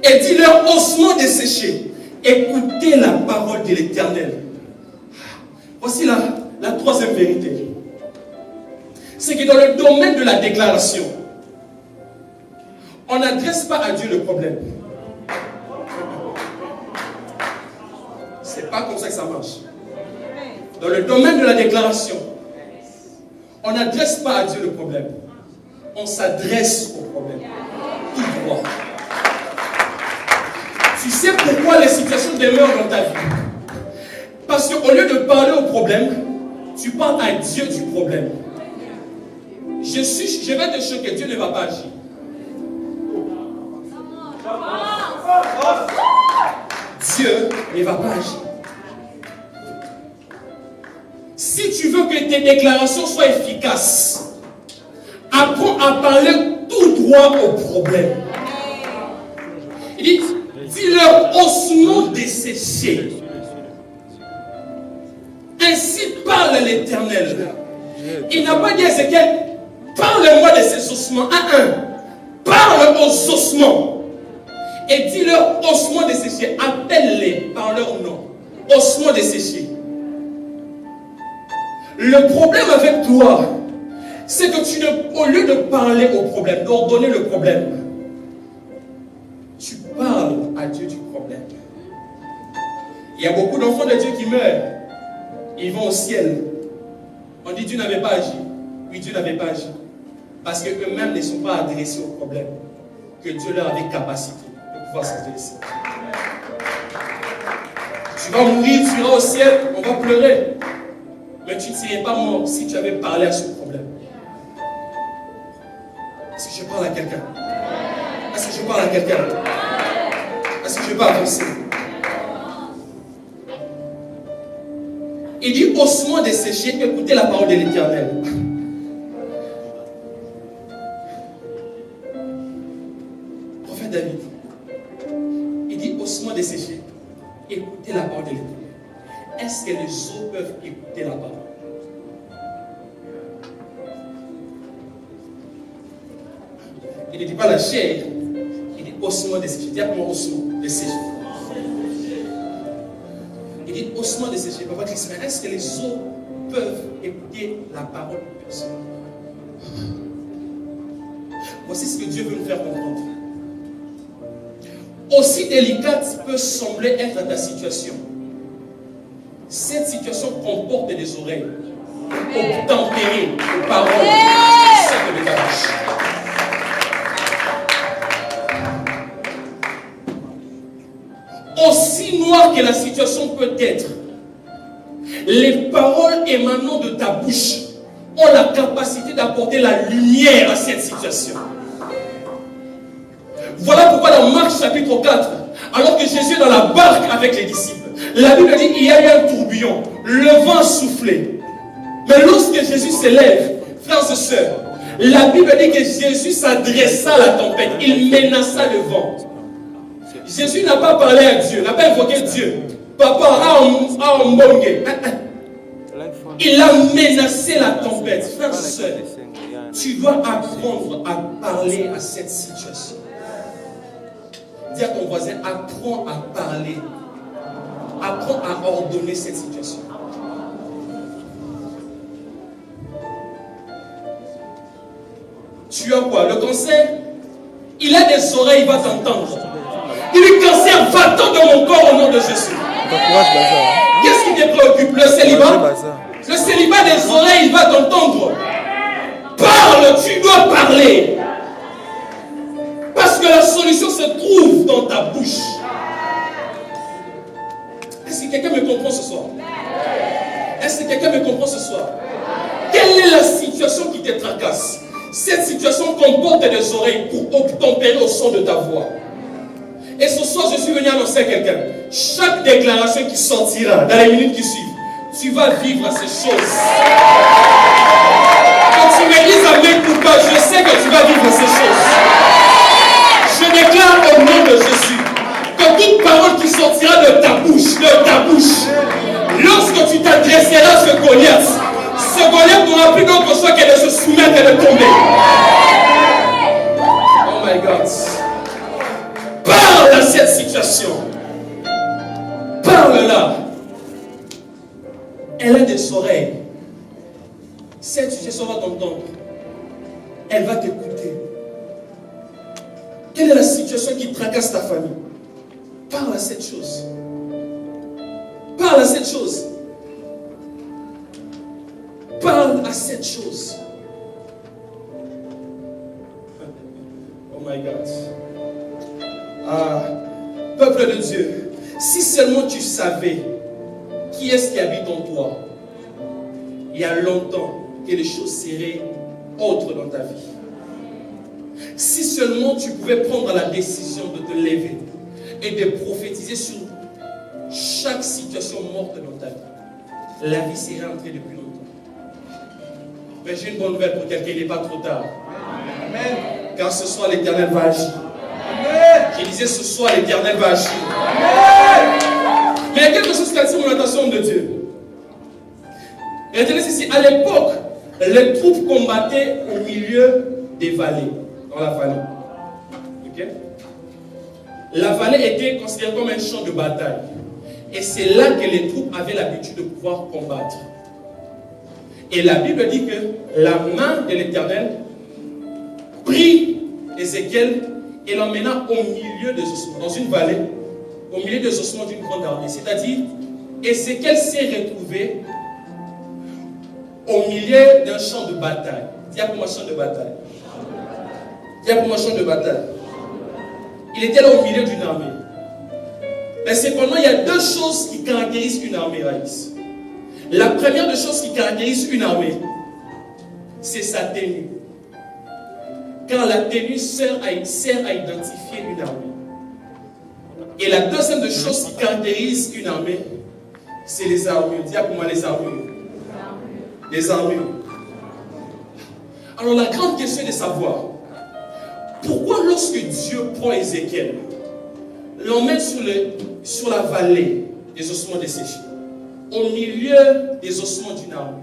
Et dis-leur, ossements desséchés, écoutez la parole de l'Éternel. Voici la troisième vérité. C'est que dans le domaine de la déclaration, on n'adresse pas à Dieu le problème. C'est pas comme ça que ça marche. Dans le domaine de la déclaration, on n'adresse pas à Dieu le problème. On s'adresse au problème. Tout droit. Tu sais pourquoi les situations demeurent dans ta vie? Parce qu'au lieu de parler au problème, tu parles à Dieu du problème. Je vais te choquer, Dieu ne va pas agir. Dieu ne va pas agir. Si tu veux que tes déclarations soient efficaces, apprends à parler tout droit au problème. Il dit, dis-leur ossements desséchés. Ainsi parle l'Éternel. Il n'a pas dit à Ézéchiel, parle-moi de ces ossements. Parle aux ossements. Et dis-leur ossements desséchés. Appelle-les par leur nom. Ossements desséchés. Le problème avec toi, c'est que tu ne, au lieu de parler au problème, d'ordonner le problème, tu parles à Dieu du problème. Il y a beaucoup d'enfants de Dieu qui meurent. Ils vont au ciel. On dit Dieu n'avait pas agi. Oui, Dieu n'avait pas agi. Parce qu'eux-mêmes ne sont pas adressés au problème. Que Dieu leur avait capacité de pouvoir s'adresser. Tu vas mourir, tu iras au ciel, on va pleurer. Mais tu ne serais pas mort si tu avais parlé à ce problème. Est-ce que je parle à quelqu'un? Est-ce que je parle à quelqu'un? Est-ce que je peux avancer? Il dit ossements desséchés, écoutez la parole de l'Éternel. Prophète David, il dit ossements desséchés, écoutez la parole de l'Éternel. Est-ce que les eaux peuvent écouter la parole? Il ne dit pas la chair, il dit ossements desséchés. Dis comment ossements desséchés. Il dit ossements desséchés. Papa Christ, mais est-ce que les eaux peuvent écouter la parole de personne? Voici ce que Dieu veut nous faire comprendre. Aussi délicate peut sembler être ta situation, cette situation comporte des oreilles pour tempérer les paroles de ta bouche. Aussi noire que la situation peut être, les paroles émanant de ta bouche ont la capacité d'apporter la lumière à cette situation. Voilà pourquoi dans Marc chapitre 4, alors que Jésus est dans la barque avec les disciples, la Bible dit qu'il y a eu un tourbillon, le vent soufflait. Mais lorsque Jésus s'élève, frères et sœurs, la Bible dit que Jésus s'adressa à la tempête, il menaça le vent. Jésus n'a pas parlé à Dieu, n'a pas invoqué Dieu. Papa a mbonge. Il a menacé la tempête. Frères et sœurs, tu dois apprendre à parler à cette situation. Dis à ton voisin, apprends à parler. Apprends à ordonner cette situation. Tu as quoi? Le cancer, il a des oreilles, il va t'entendre. Il dit, cancer, va-t'en de mon corps au nom de Jésus. Qu'est-ce qui te préoccupe? Le célibat? Le célibat des oreilles, il va t'entendre. Parle, tu dois parler. Parce que la solution se trouve dans ta bouche. Est-ce que quelqu'un me comprend ce soir? Est-ce que quelqu'un me comprend ce soir? Quelle est la situation qui te tracasse? Cette situation comporte des oreilles pour obtempérer au son de ta voix. Et ce soir, je suis venu annoncer à quelqu'un. Chaque déclaration qui sortira dans les minutes qui suivent, tu vas vivre à ces choses. Quand tu me dis amen, pourquoi je sais que tu vas vivre ces choses. Je déclare au nom de Jésus que toute parole qui sortira de ta bouche, lorsque tu t'adresseras à ce Goliath n'aura plus d'autre choix que de se soumettre et de tomber. Oh my God. Parle à cette situation. Parle-là. Elle a des oreilles. Cette situation va t'entendre. Elle va t'écouter. Quelle est la situation qui tracasse ta famille? Parle à cette chose. Parle à cette chose. Parle à cette chose. Oh my God. Ah, peuple de Dieu, si seulement tu savais qui est-ce qui habite en toi, il y a longtemps que les choses seraient autres dans ta vie. Si seulement tu pouvais prendre la décision de te lever et de prophétiser sur chaque situation morte dans ta vie, la vie serait entrée depuis longtemps. Mais j'ai une bonne nouvelle pour quelqu'un, il n'est pas trop tard. Amen. Car ce soir l'Éternel va agir. Amen. Je disais ce soir l'Éternel va agir. Amen. Mais il y a quelque chose qui attire mon attention de Dieu. Regardez ceci, à l'époque, les troupes combattaient au milieu des vallées, dans la vallée. Okay? La vallée était considérée comme un champ de bataille. Et c'est là que les troupes avaient l'habitude de pouvoir combattre. Et la Bible dit que la main de l'Éternel prit Ézéchiel et l'emmena au milieu des ossements, dans une vallée, au milieu des ossements d'une grande armée. C'est-à-dire, Ézéchiel s'est retrouvé au milieu d'un champ de bataille. Dis pour moi champ de bataille. Dis pour moi champ de bataille. Il était là au milieu d'une armée. Mais cependant, il y a deux choses qui caractérisent une armée, Raïs. La première des choses qui caractérise une armée, c'est sa tenue. Car la tenue sert à identifier une armée. Et la deuxième des choses qui caractérise une armée, c'est les armures. Dis pour moi les armures. Les armures. Alors la grande question est de savoir, pourquoi lorsque Dieu prend Ézéchiel, l'emmène sur la vallée des ossements desséchés, au milieu des ossements d'une armée,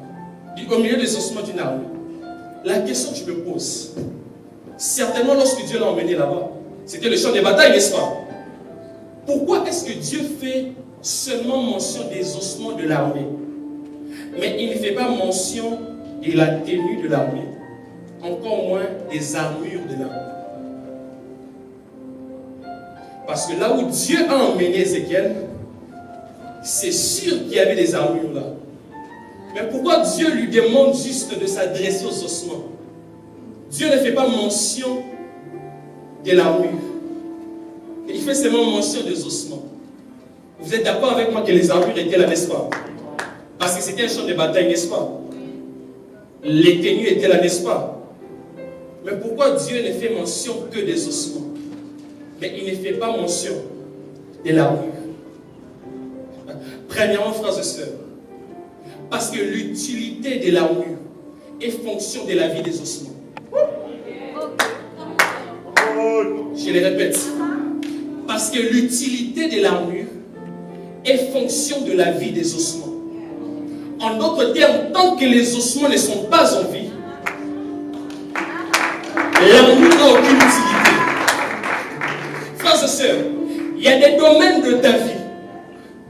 au milieu des ossements d'une armée, la question que je me pose, certainement lorsque Dieu l'a emmené là-bas, c'était le champ de bataille, n'est-ce pas? Pourquoi est-ce que Dieu fait seulement mention des ossements de l'armée, mais il ne fait pas mention de la tenue de l'armée, encore moins des armures de l'armée? Parce que là où Dieu a emmené Ézéchiel, c'est sûr qu'il y avait des armures là. Mais pourquoi Dieu lui demande juste de s'adresser aux ossements? Dieu ne fait pas mention de l'armure. Il fait seulement mention des ossements. Vous êtes d'accord avec moi que les armures étaient là, n'est-ce pas? Parce que c'était un champ de bataille, n'est-ce pas? Les tenues étaient là, n'est-ce pas? Mais pourquoi Dieu ne fait mention que des ossements? Mais il ne fait pas mention de l'armure. Premièrement, frères et sœurs, parce que l'utilité de l'armure est fonction de la vie des ossements. Je le répète. Parce que l'utilité de l'armure est fonction de la vie des ossements. En d'autres termes, tant que les ossements ne sont pas en vie, l'armure n'a aucune utilité. Frères et sœurs, il y a des domaines de ta vie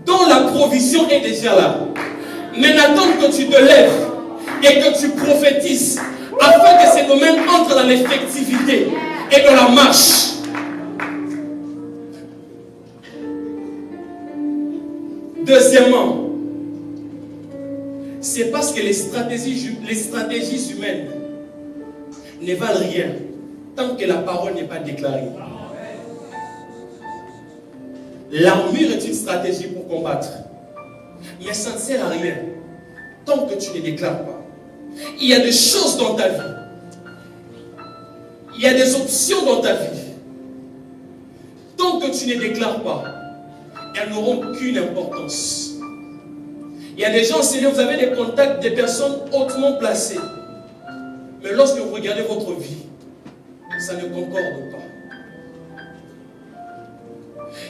dont la provision est déjà là. Mais n'attends que tu te lèves et que tu prophétises afin que ces domaines entrent dans l'effectivité et dans la marche. Deuxièmement, c'est parce que les stratégies humaines ne valent rien tant que la parole n'est pas déclarée. L'armure est une stratégie pour combattre, mais ça ne sert à rien tant que tu ne déclares pas. Il y a des choses dans ta vie, il y a des options dans ta vie. Tant que tu ne déclares pas, elles n'auront aucune importance. Il y a des gens, Seigneur, vous avez des contacts, des personnes hautement placées. Mais lorsque vous regardez votre vie, ça ne concorde pas.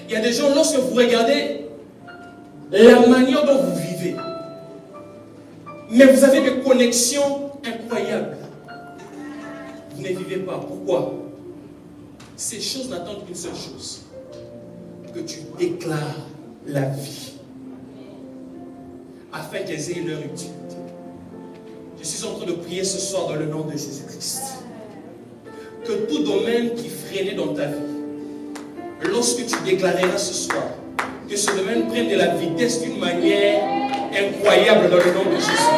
Il y a des gens, lorsque vous regardez la manière dont vous vivez, mais vous avez des connexions incroyables. Vous ne vivez pas. Pourquoi? Ces choses n'attendent qu'une seule chose. Que tu déclares la vie. Afin qu'elles aient leur utilité. Je suis en train de prier ce soir dans le nom de Jésus-Christ. Que tout domaine qui freinait dans ta vie, lorsque tu déclareras ce soir, que ce domaine prenne de la vitesse d'une manière incroyable dans le nom de Jésus.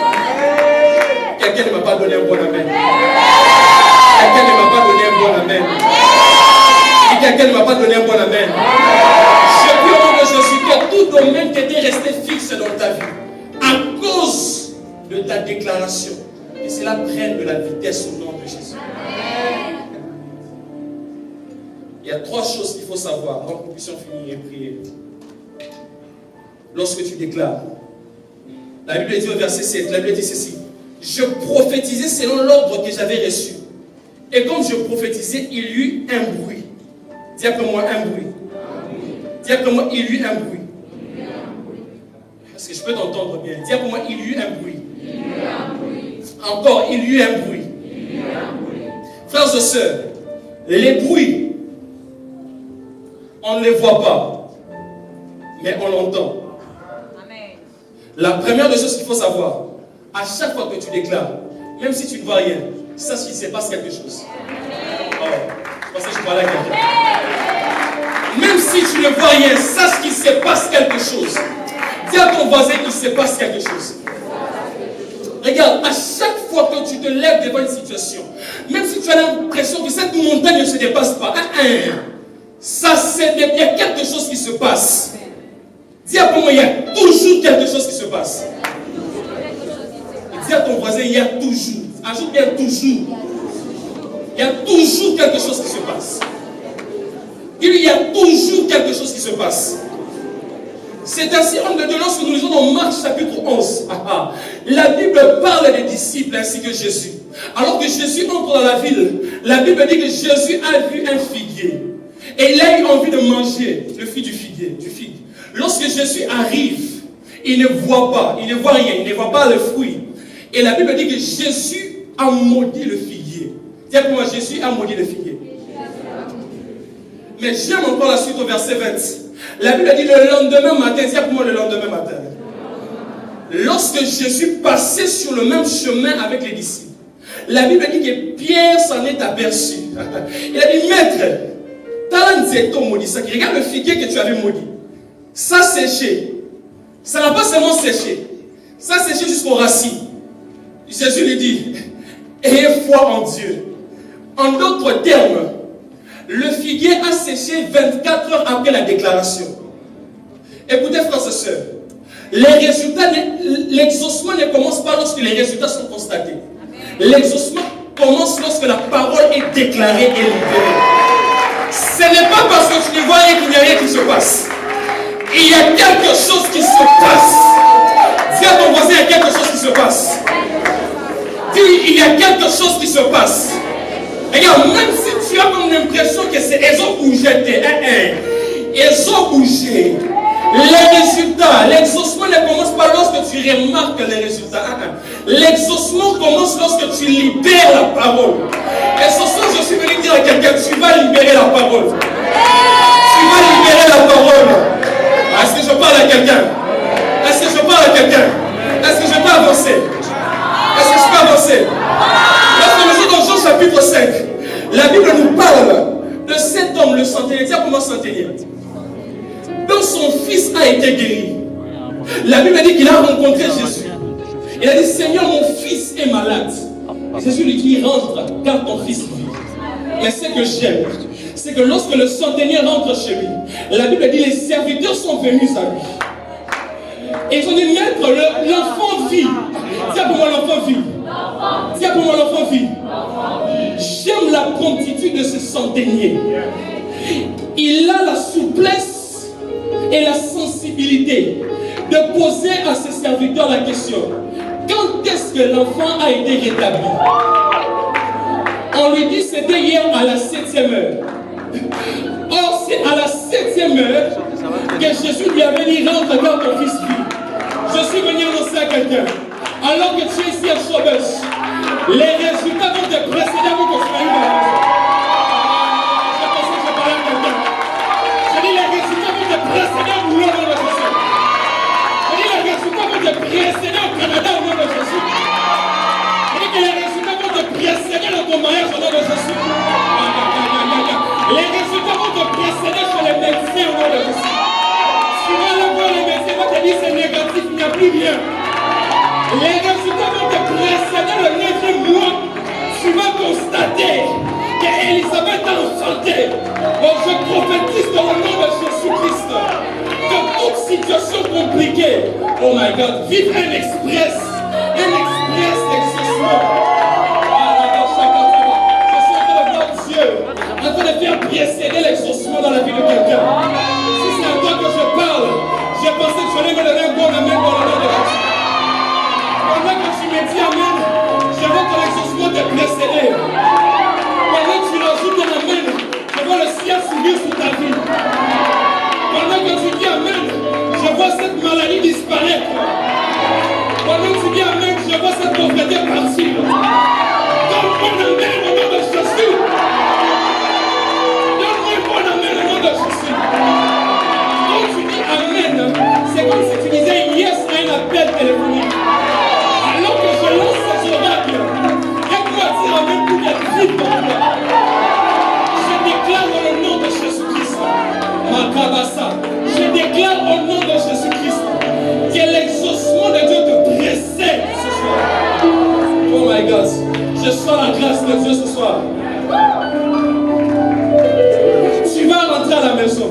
Quelqu'un ne m'a pas donné un bon amen. Quelqu'un ne m'a pas donné un bon amen. Et quelqu'un ne m'a pas donné un bon amen. Je prie au nom de Jésus que tout domaine qui était resté fixe dans ta vie, à cause de ta déclaration, que cela prenne de la vitesse au nom de Jésus. Il y a 3 choses qu'il faut savoir avant que nous puissions finir et prier. Lorsque tu déclares, la Bible dit au verset 7, la Bible dit ceci: je prophétisais selon l'ordre que j'avais reçu. Et comme je prophétisais, il y eut un bruit. Dis après moi un bruit. Dis après moi, il y eut un bruit. Est-ce que je peux t'entendre bien? Dis après moi, il y eut un bruit. Encore, il y eut un bruit. Frères et sœurs, les bruits, on ne les voit pas, mais on l'entend. La première des choses qu'il faut savoir, à chaque fois que tu déclares, même si tu ne vois rien, sache qu'il se passe quelque chose. Oh, je pensais que je parlais à quelqu'un. Même si tu ne vois rien, sache qu'il se passe quelque chose. Dis à ton voisin qu'il se passe quelque chose. Regarde, à chaque fois que tu te lèves devant une situation, même si tu as l'impression que cette montagne ne se dépasse pas, il y a quelque chose qui se passe. Dis à moi, il y a toujours quelque chose qui se passe. Dis à ton voisin, il y a toujours. Ajoute bien toujours. Il y a toujours quelque chose qui se passe. Il y a toujours quelque chose qui se passe. C'est ainsi, lorsque nous lisons dans Marc chapitre 11, la Bible parle des disciples ainsi que Jésus. Alors que Jésus entre dans la ville, la Bible dit que Jésus a vu un figuier. Et il a eu envie de manger le fruit du figuier, du figue. Lorsque Jésus arrive, il ne voit pas, il ne voit rien, il ne voit pas le fruit. Et la Bible dit que Jésus a maudit le figuier. Dis pour moi, Jésus a maudit le figuier. Mais j'aime encore la suite au verset 20. La Bible dit le lendemain matin, dis pour moi le lendemain matin. Lorsque Jésus passait sur le même chemin avec les disciples, la Bible dit que Pierre s'en est aperçu. Il a dit, maître, regarde le figuier que tu avais maudit. Ça séché. Ça n'a pas seulement séché. Ça a séché jusqu'aux racines. Jésus lui dit, ayez foi en Dieu. En d'autres termes, le figuier a séché 24 heures après la déclaration. Écoutez, frères et sœurs, les résultats, l'exaucement ne commence pas lorsque les résultats sont constatés. L'exaucement commence lorsque la parole est déclarée et libérée. Ce n'est pas parce que tu ne vois rien qu'il n'y a rien qui se passe. Il y a quelque chose qui se passe. Dis à ton voisin, il y a quelque chose qui se passe. Dis, il y a quelque chose qui se passe. Regarde, même si tu as comme l'impression que c'est ils ont bougé, ils ont bougé. Les résultats, l'exaucement ne commence pas lorsque tu remarques les résultats. L'exaucement commence lorsque tu libères la parole. Et ce soir, je suis venu dire à quelqu'un, tu vas libérer la parole. Tu vas libérer la parole. Est-ce que je parle à quelqu'un? Est-ce que je parle à quelqu'un? Est-ce que je peux avancer? Est-ce que je peux avancer? Lorsque nous sommes dans Jean chapitre 5, la Bible nous parle de cet homme, le centenier. Dis comment centenier? Dont son fils a été guéri. La Bible dit qu'il a rencontré Jésus. Il a dit, Seigneur, mon fils est malade. Jésus lui dit, rentre, car ton fils vit. Et ce que j'aime, c'est que lorsque le centenier rentre chez lui, la Bible dit, les serviteurs sont venus à lui. Et ils ont dit, maître, l'enfant vit. Tiens pour moi, l'enfant vit. Tiens pour moi, l'enfant vit. J'aime la promptitude de ce centenier. Il a la souplesse et la sensibilité de poser à ses serviteurs la question: quand est-ce que l'enfant a été rétabli? On lui dit c'était hier à la 7e heure. Or, c'est à la 7e heure que Jésus lui avait dit rentre quand ton fils vit. Je suis venu annoncer à quelqu'un. Alors que tu es ici à Showbus, les résultats vont te précéder avant que tu arrives à la maison. Je pensais que je parlais à quelqu'un. Je dis les résultats vont te précéder au boulot au nom de Jésus. Je dis les résultats vont te précéder au Canada au nom de Jésus. Je dis que les résultats vont te précéder dans ton mariage au nom de Jésus. Les résultats vont te précéder chez les médecins au nom de Jésus. Si tu vas aller voir les médecins, ils vont te dire c'est négatif, il n'y a plus rien. Les résultats vont te précéder le 9e mois. Tu vas constater qu'Élisabeth est en santé. Donc je prophétise dans le nom de Jésus-Christ que toute situation compliquée, oh my God, vive un express d'exaucement. Je suis en train de voir Dieu en train de faire précéder l'exaucement dans la vie de quelqu'un. Si c'est à toi que je parle, je pensais que je allais me donner un bon amen dans le nom de Jésus. Pendant que tu me dis amen, je vois ton exaucement te précéder. Pendant que tu rajoutes ton amen, je vois le ciel s'ouvrir sur ta vie. Pendant que tu dis amen, je vois cette maladie disparaître. Pendant que tu dis amen, je vois cette pauvreté partir. Donne-moi un amen au nom de Jésus. Donne-moi un bon amen au nom de Jésus. Quand tu dis amen, c'est comme si tu disais yes à un appel téléphonique. Alors que je lance ces oracles, aide-moi à dire amen pour qu'elle vive pour moi. Je déclare dans le nom de Jésus-Christ, Makabasa, je déclare au nom de Jésus-Christ que l'exaucement de Dieu te précède ce soir. Oh my God, je sens la grâce de Dieu ce soir. Tu vas rentrer à la maison.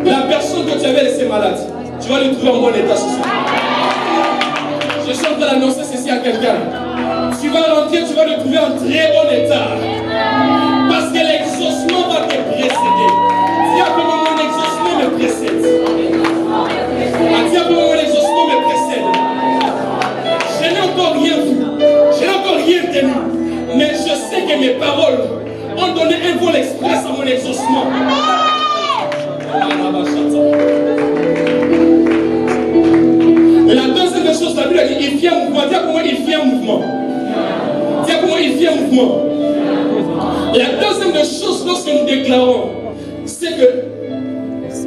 La personne que tu avais laissée malade, tu vas lui trouver en bon état ce soir. Je suis en train d'annoncer ceci à quelqu'un. Tu vas rentrer, tu vas le trouver en très bon état. Parce que l'exaucement va te précéder. Dis à comment mon exaucement me précède. Dis à comment mon exaucement me précède. Je n'ai encore rien vu. Je n'ai encore rien tenu. Mais je sais que mes paroles ont donné un vol express à mon exaucement. La deuxième chose, la Bible a dit, il fait un mouvement. Dis à comment il fait un mouvement. Dis à comment il fait un mouvement. La deuxième chose, lorsque nous déclarons, c'est que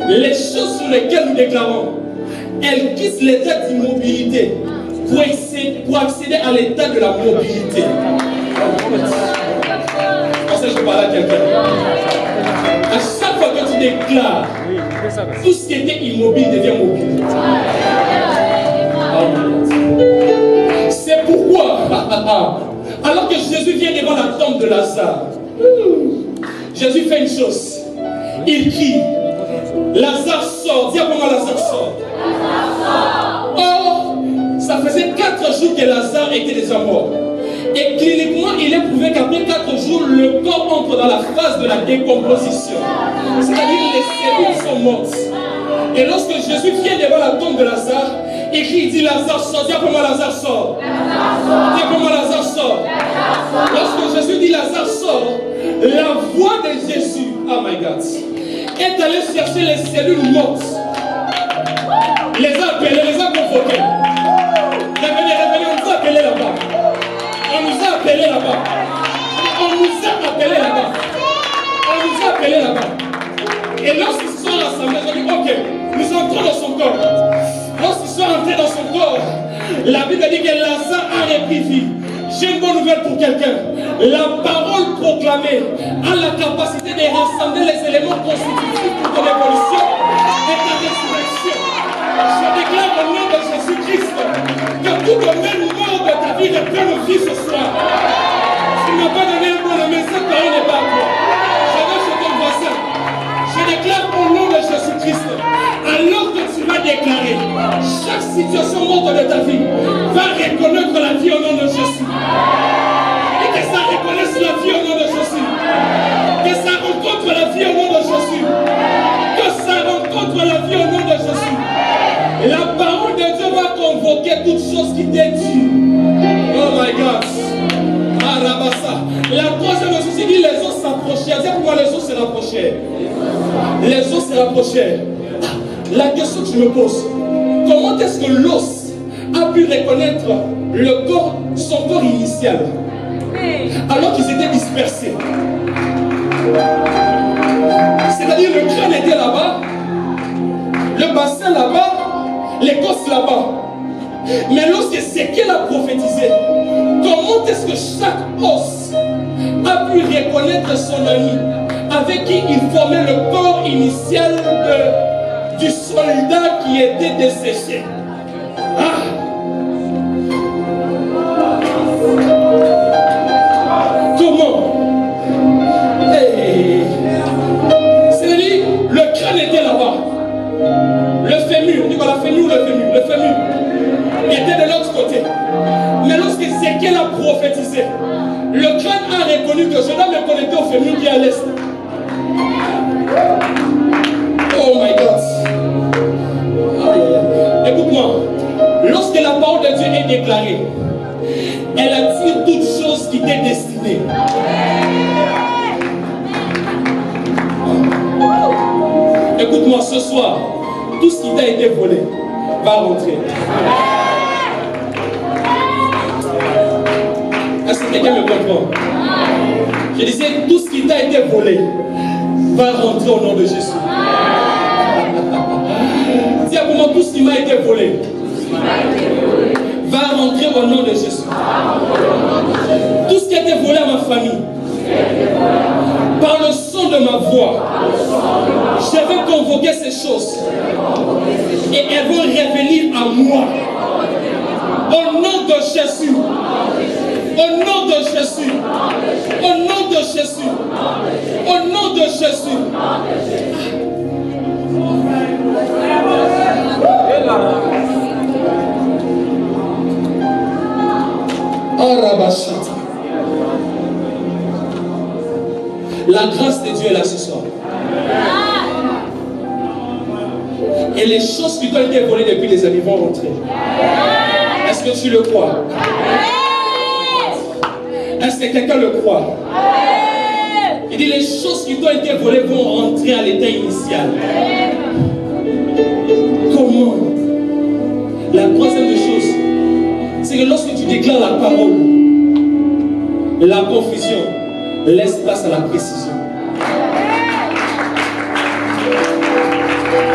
les choses sur lesquelles nous déclarons, elles quittent l'état d'immobilité pour accéder à l'état de la mobilité. Je pensais que je parlais à quelqu'un. À chaque fois que tu déclares, tout ce qui était immobile devient mobile. C'est pourquoi, alors que Jésus vient devant la tombe de Lazare, Jésus fait une chose. Il crie, Lazare sort. Dis à comment Lazare sort. Or, ça faisait 4 jours que Lazare était déjà mort. Et cliniquement, il est prouvé qu'après 4 jours, le corps entre dans la phase de la décomposition. C'est-à-dire les cellules sont mortes. Et lorsque Jésus vient devant la tombe de Lazare, il crie, il dit Lazare sort. Dis à comment Lazare sort. Dis à comment Lazare sort. Lorsque Jésus dit Lazare sort, la voix de Jésus, oh my God, est allée chercher les cellules mortes. Les a appelés, les a convoqués. Revenez, on nous a appelés là-bas. On nous a appelés là-bas. On nous a appelés là-bas. On nous a appelés là-bas. Et lorsqu'ils se sont rassemblés, ils ont dit, ok, nous entrons dans son corps. Lorsqu'ils sont entrés dans son corps, la Bible dit que Lazare a repris vie. J'ai une bonne nouvelle pour quelqu'un. La parole proclamée a la capacité de rassembler les éléments constitutifs pour ton évolution et ta résurrection. Je déclare au nom de Jésus-Christ que tout domaine mort de ta vie reprenne vie ce soir. Tu ne m'as pas donné un bon amen, cette parole n'est pas à toi. Je vais chez ton voisin. Je déclare au nom de Jésus-Christ, alors que tu vas déclarer, chaque situation morte de ta vie va reconnaître la vie au nom de Jésus. Et que ça reconnaisse la vie au nom de Jésus. Que ça rencontre la vie au nom de Jésus. Que ça rencontre la vie au nom de Jésus. La parole de Dieu va convoquer toutes choses qui t'est due. Oh my God. La troisième chose, c'est rapprochèrent. La question que je me pose, comment est-ce que l'os a pu reconnaître son corps initial alors qu'ils étaient dispersés? C'est-à-dire le crâne était là-bas, le bassin là-bas, l'écorce là-bas. Mais lorsque Ézéchiel a prophétisé, comment est-ce que chaque os a pu reconnaître son ami avec qui il formait le corps initial du soldat qui était desséché? Comment? C'est-à-dire, le crâne était là-bas. Le fémur, on dit quoi, la fémur ou le fémur? Le fémur. Il était de l'autre côté. Mais lorsque Ézéchiel a prophétisé, le crâne a reconnu que je dois me connecter au fémur qui est à l'est. Oh my God. Écoute-moi. Lorsque la parole de Dieu est déclarée, elle attire toutes choses qui t'est destinée. Écoute-moi, ce soir, tout ce qui t'a été volé va rentrer. Est-ce que quelqu'un me comprend? Je disais, tout ce qui t'a été volé va rentrer au nom de Jésus. Dis à moi, tout ce qui m'a été volé va rentrer au nom de Jésus. Tout ce qui a été volé à ma famille, par le son de ma voix, je vais convoquer ces choses et elles vont revenir à moi. Au nom de Jésus. Au nom de Jésus. Au nom de Jésus. Au nom de Jésus. La grâce de Dieu est là ce soir. Et les choses qui t'ont été volées depuis les années vont rentrer. Est-ce que tu le crois? Est-ce que quelqu'un le croit? Il dit les choses qui t'ont été volées vont rentrer à l'état initial. Comment? La troisième des choses, c'est que lorsque tu déclares la parole, la confusion laisse place à la précision.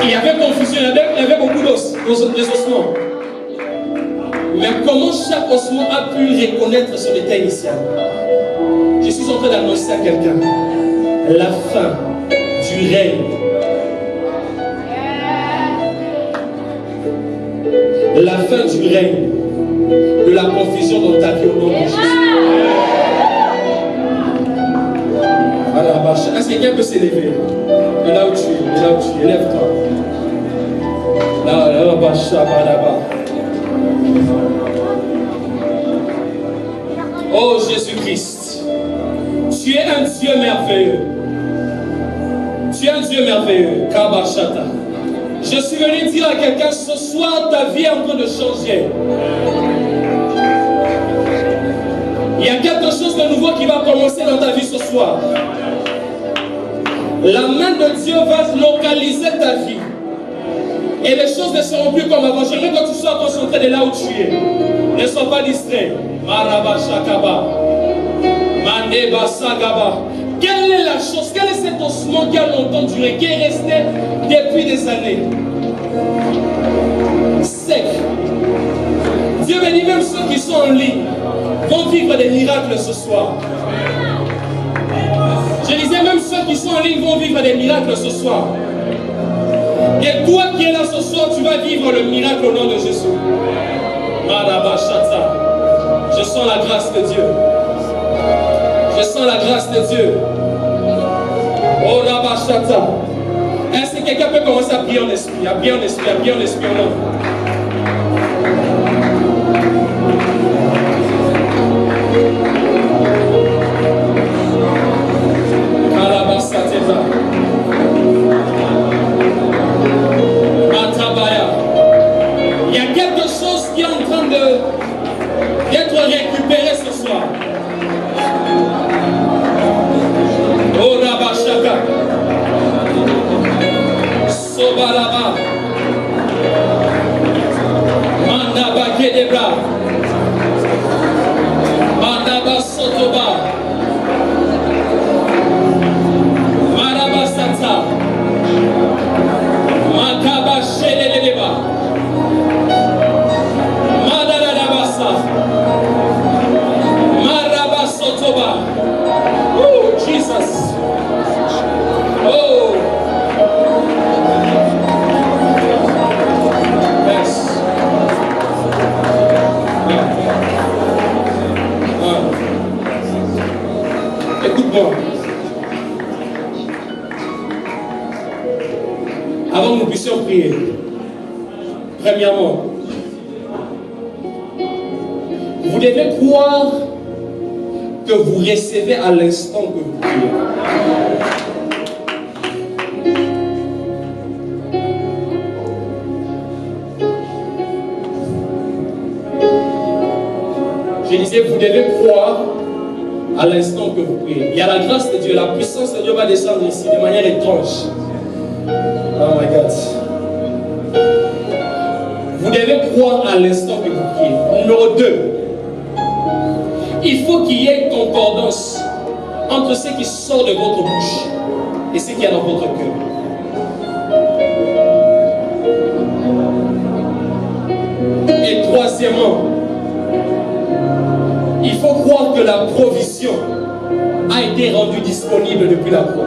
Il y avait confusion, il y avait beaucoup d'os, des ossements. Mais comment chaque ossement a pu reconnaître son état initial? Je suis en train d'annoncer à quelqu'un la fin du règne. La fin du règne de la confusion dans ta vie au nom de Jésus. Est-ce que quelqu'un peut s'élever? De là où tu es, de là où tu es, lève-toi. Là-bas. Oh Jésus-Christ, tu es un Dieu merveilleux. Tu es un Dieu merveilleux. Kabashata. Je suis venu dire à quelqu'un ce soir, ta vie est en train de changer. Il y a quelque chose de nouveau qui va commencer dans ta vie ce soir. La main de Dieu va localiser ta vie. Et les choses ne seront plus comme avant. J'aimerais que tu sois concentré de là où tu es. Ne sois pas distrait. Maraba Shakaba. Mandeba Sagaba. Quelle est la chose? Quel est cet ossement qui a longtemps duré, qui est resté depuis des années? Sec. Dieu me dit même ceux qui sont en ligne vont vivre des miracles ce soir. Je disais même ceux qui sont en ligne vont vivre des miracles ce soir. Et toi qui es là ce soir, tu vas vivre le miracle au nom de Jésus. Je sens la grâce de Dieu. Je sens la grâce de Dieu. Oh Rabashata. Est-ce que quelqu'un peut commencer à prier en esprit? À prier en esprit, à prier en esprit en homme. Il y a quelque chose qui est en train d'être récupéré ce soir. Oh Rabashaka. Sobalaba. Mandaba Kedebra. Mandaba Sotoba. Maraba Sata. Makaba Shedeleba. Madadabasa. Maraba Sotoba. Oh, Jesus. Oh. Yes. Écoute-moi. Avant que nous puissions prier, premièrement, vous devez croire que vous recevez à l'instant que vous priez. Je disais, vous devez croire à l'instant que vous priez. Il y a la grâce de Dieu, la puissance de Dieu va descendre ici de manière étrange. Oh my God. Vous devez croire à l'instant que vous priez. Numéro 2. Il faut qu'il y ait une concordance entre ce qui sort de votre bouche et ce qu'il y a dans votre cœur. Et troisièmement, il faut croire que la provision a été rendue disponible depuis la croix.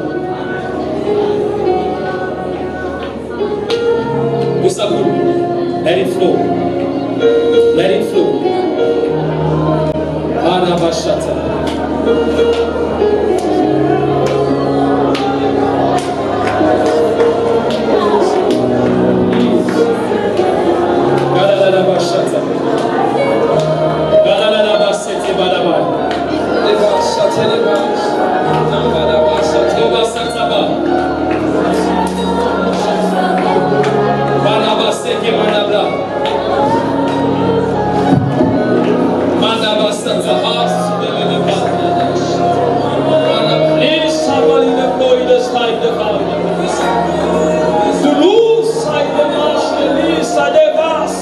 Moussaboul, let it flow. Let it flow. Arabashata. Galalabashata. Galalabasete badaba. Lebashate lebash. Nambalabashate lebasataba. Balabaseke manabla. Mandabasata as the please somebody the boy the side the father. To lose side the marche, the side the basse.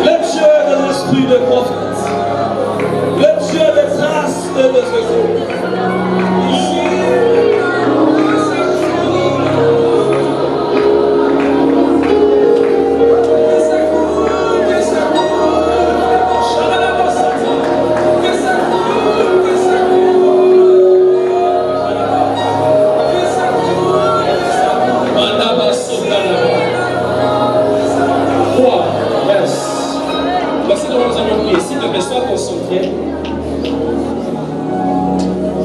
Lecture de l'esprit de prophète. Lecture des traces de Jésus.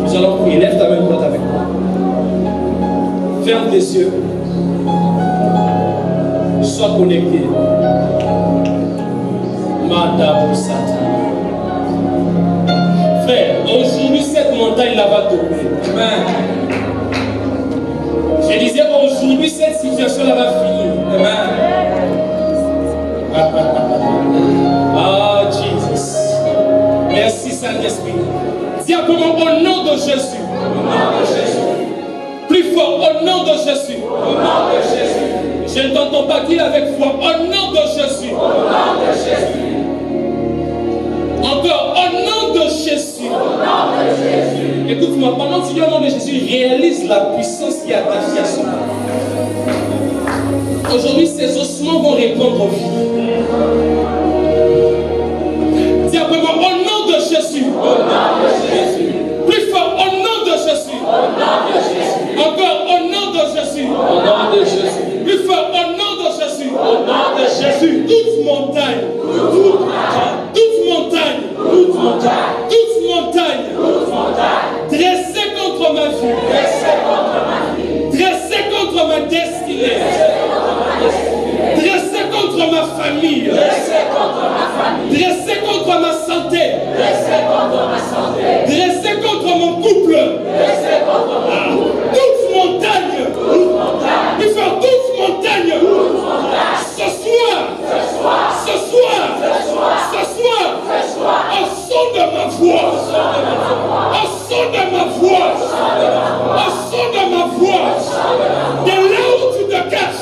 Nous allons prier. Lève ta main droite avec moi. Ferme tes yeux. Sois connecté. Madabosata. Frère, aujourd'hui cette montagne là va tomber. Amen. Je disais aujourd'hui cette situation là va finir. Amen. Ah, Jesus. Merci Saint-Esprit. Dis à comment au nom de Jésus. Au nom de Jésus. Plus fort, au nom de Jésus. Au nom de Jésus. Je ne t'entends pas dire avec foi. Au nom de Jésus. Au nom de Jésus. Encore, au nom de Jésus. Au nom de Jésus. Écoute-moi, pendant que tu dis au nom de Jésus, réalise la puissance qui est attachée à son nom. Aujourd'hui, ces ossements vont répondre vie. Dis après moi, au nom de Jésus. Au nom de Jésus. Plus fort, au nom de Jésus. Au nom de Jésus. Encore, au nom de Jésus. Au nom de Jésus. Plus fort, au nom de Jésus. Au nom de Jésus. Toute montagne. Toute montagne. Toute montagne. Toute montagne. Toute montagne. Dressée contre ma vie. Dressée contre ma vie. Dressée contre ma destinée. Dressé contre ma famille. Dressé contre ma santé. Dressé contre mon couple. Toute montagne. Il faut toute montagne. Ce soir. Au son de ma voix. De là où tu te caches.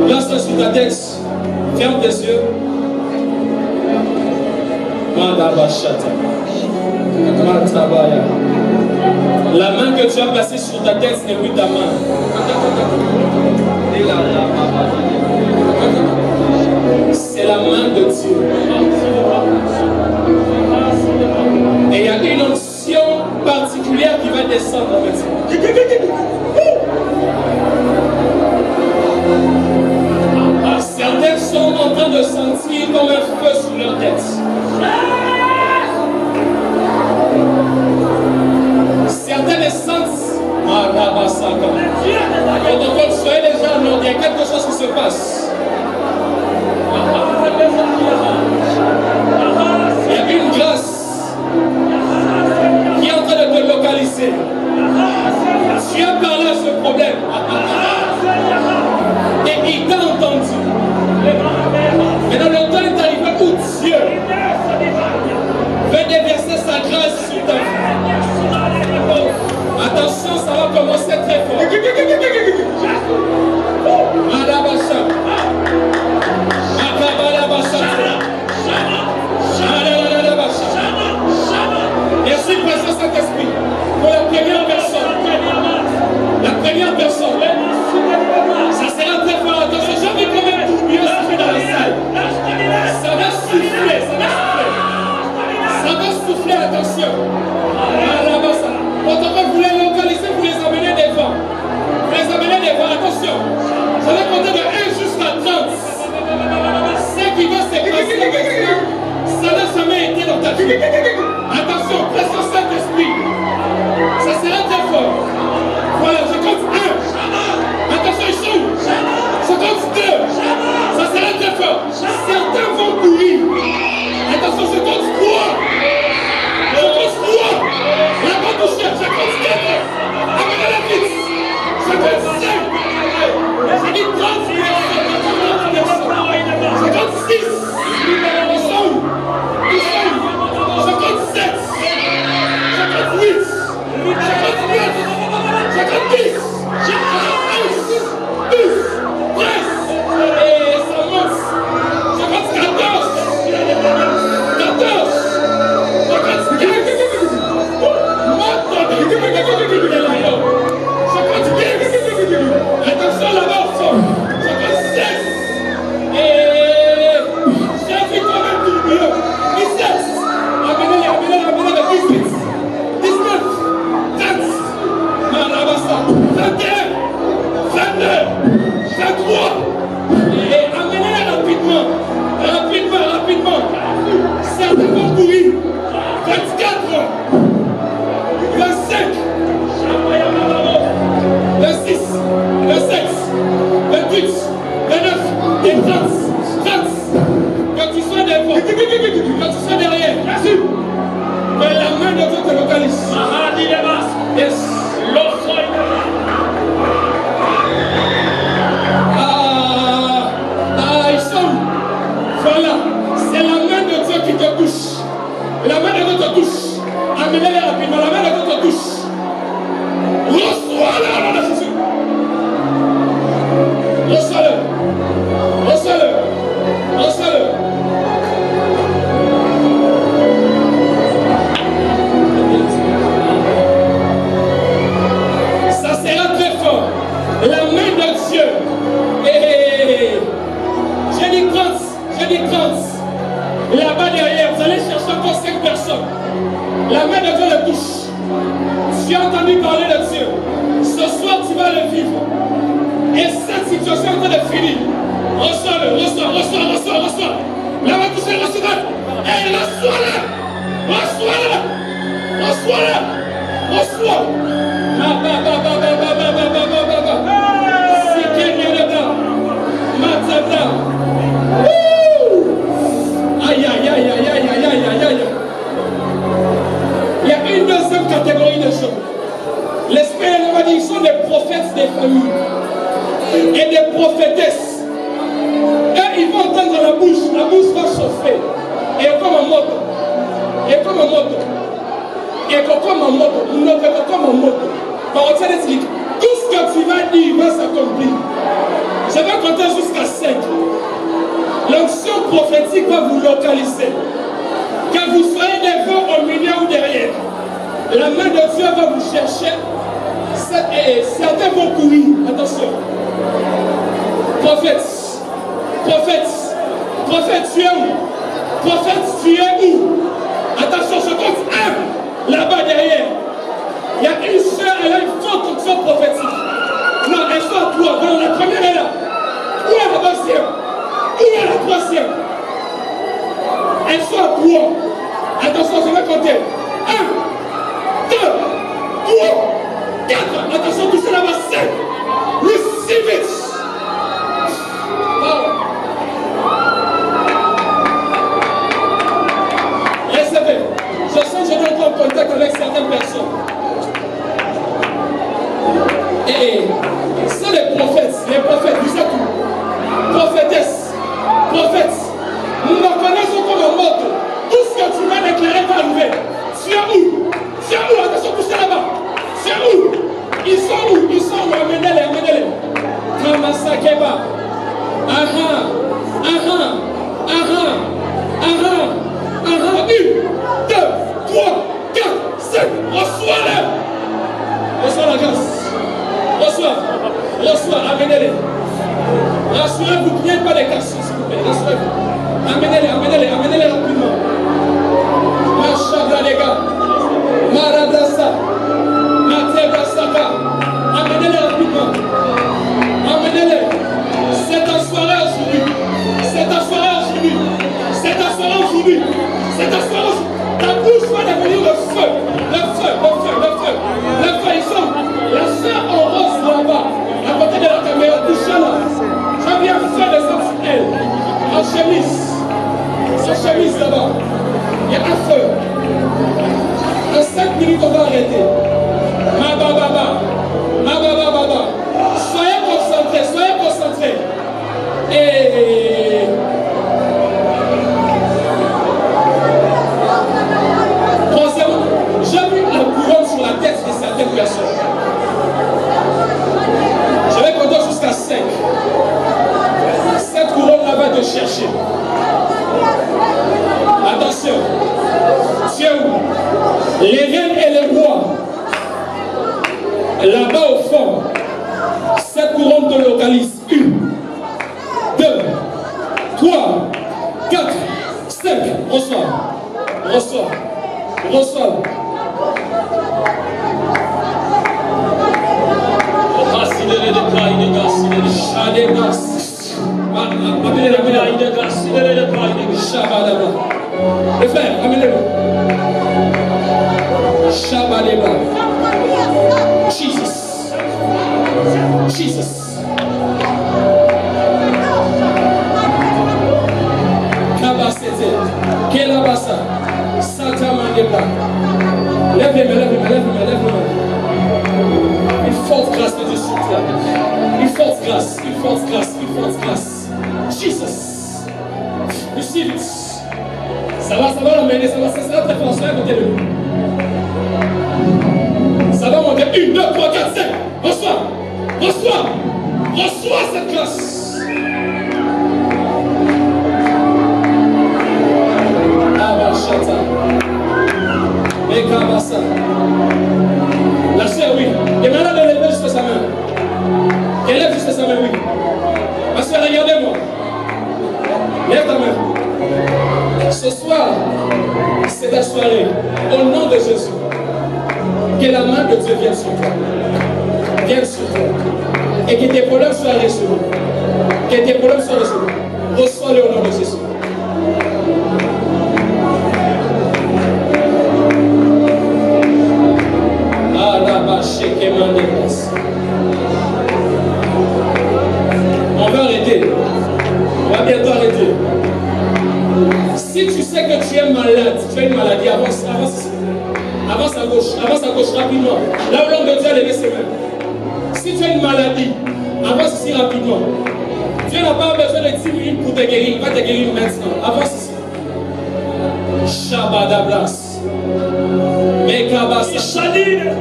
Place-toi sur ta tête. Ferme tes yeux. La main que tu as placée sur ta tête, ce n'est plus ta main. C'est la main de Dieu. Et il y a une onction particulière qui va descendre avec ça. Certains sont en train de sentir comme un feu sur leur tête. Certains les sentent. Protocole, soyez les gens, non, il y a quelque chose qui se passe. Il y a une grâce qui est en train de te localiser. Tu as parlé à ce problème. Et il t'a entendu. Mais dans le temps est arrivé où Dieu veut déverser sa grâce sur ta vie. Attention, ça va commencer très fort. Merci, présence Saint-Esprit. Pour la première personne. La première personne. Ça sera très fort. Attention, j'ai envie quand même tout mieux souffler dans la salle. Ça va souffler, ça va souffler. Ça va souffler, attention. Quand vous les localiser, vous les amenez devant. Vous les amenez devant, attention. Je vais compter de 1 jusqu'à 30. Ce qui va se passer, ça n'a jamais été dans ta vie. Attention, pression Saint-Esprit. Ça sera très fort. Voilà, je compte 1. Attention, ils sont où? Je compte 2. 24, 25, 26, 27, 28, 29 et 30. Quand tu sois devant, quand tu sois derrière, que la main de Dieu te localise. Yes. Ils sont. Voilà. C'est la main de Dieu qui te touche. La main de Dieu te touche. Amenez-les rapidement. La main de Dieu te touche. Reçois-le au nom de Jésus. Reçois-le. Reçois-le. Reçois-le. Ça sera très fort. La main de Dieu. Je dis 30. Là-bas derrière, vous allez chercher encore 5 personnes. La main de Dieu le touche. Tu as entendu parler de Dieu. Ce soir, tu vas le vivre. Et cette situation est en train de finir. Reçois-le. La main touche, reçois-le. Et reçois-le. Reçois. C'est qu'il y a dedans. Matata. Aïe. Il y a une deuxième catégorie de gens. L'Esprit m'a dit, ils sont des prophètes des familles et des prophétesses. Et ils vont entendre la bouche va chauffer. Et comme un moto. Tout ce que tu vas dire va s'accomplir. Je vais compter jusqu'à 5. L'onction prophétique va vous localiser. Que vous soyez devant, au milieu ou derrière, la main de Dieu va vous chercher. Certains vont courir. Attention. Prophète, tu es où? Prophète, tu es où? Attention, je compte 1. Là-bas derrière. Il y a une soeur, elle a une forte onction prophétique. Non, elle soit à toi. Non, la première est là. Où est la deuxième? Où est la troisième? Elle soit à toi. Attention, je vais compter. 1, 2, 3, 4. Attention, touchez là-bas. 5. Receive it. Wow. Recevez. Je sens que je dois être en contact avec certaines personnes. Et c'est les prophètes, vous êtes où? Prophétesse, prophète, nous nous connaissons comme un mode. Tout ce que tu vas déclarer va arriver. Tu es où? Attention, touchez là-bas. Tu es où? Ils sont où? Amenez-les. Kamasakeba. Aha. 1, 2, 3, 4, 5. Reçois-le. Reçois la grâce. Reçois, amenez-les. Rassurez-vous, qu'il n'y ait pas de cassures, s'il vous plaît. Rassurez-vous. Amenez-les rapidement. Machabra les gars. Marabrasa. Matebrasaka. Amenez-les rapidement. Amenez-les. C'est ta soirée aujourd'hui. Ta bouche va devenir le feu. Ils sont. La sœur en rose là-bas, à côté de la caméra, touchez-la. Je viens faire des hommes sur elle. En chemise là-bas. Il y a un feu. En 5 minutes, on va arrêter. Baba. Soyez concentrés. Et... Troisièmement, j'ai vu la couronne sur la tête de certaines personnes. Je vais compter jusqu'à 5. Cette couronne-là va te chercher. Attention. Tu es où? Les reines et les rois. Là-bas au fond. Cette couronne te localise. 1, 2, 3, 4, 5. Reçois. Les frères, amenez-le. Shabadeba. Jesus. Jesus. Kabasete. Kelabasa. Satamandeba. Lève-les-mains. Une forte grâce de Dieu sur toi. Une forte grâce. Jesus. Receive it. Ça va l'amener, ça va très fort, à côté de nous. Ça va monter. 1, 2, 3, 4, 5. Reçois cette grâce. Abashata. Bekabasa. La sœur, oui. Et maintenant, elle lève juste sa main. Elle lève juste sa main, oui. Ma sœur, regardez-moi. Lève ta main. Ce soir, c'est ta soirée. Au nom de Jésus, que la main de Dieu vienne sur toi. Et que tes problèmes soient résolus. Reçois-le au nom de Jésus. On va arrêter. On va bientôt arrêter. Si tu sais que tu es malade, tu as une maladie, avance à gauche rapidement. Là où l'homme de Dieu a levé ses mains. Si tu as une maladie, avance ici rapidement. Dieu n'a pas besoin de 10 minutes pour te guérir, il va te guérir maintenant. Avance ici. Shabadablas. Mekabas. Shaline.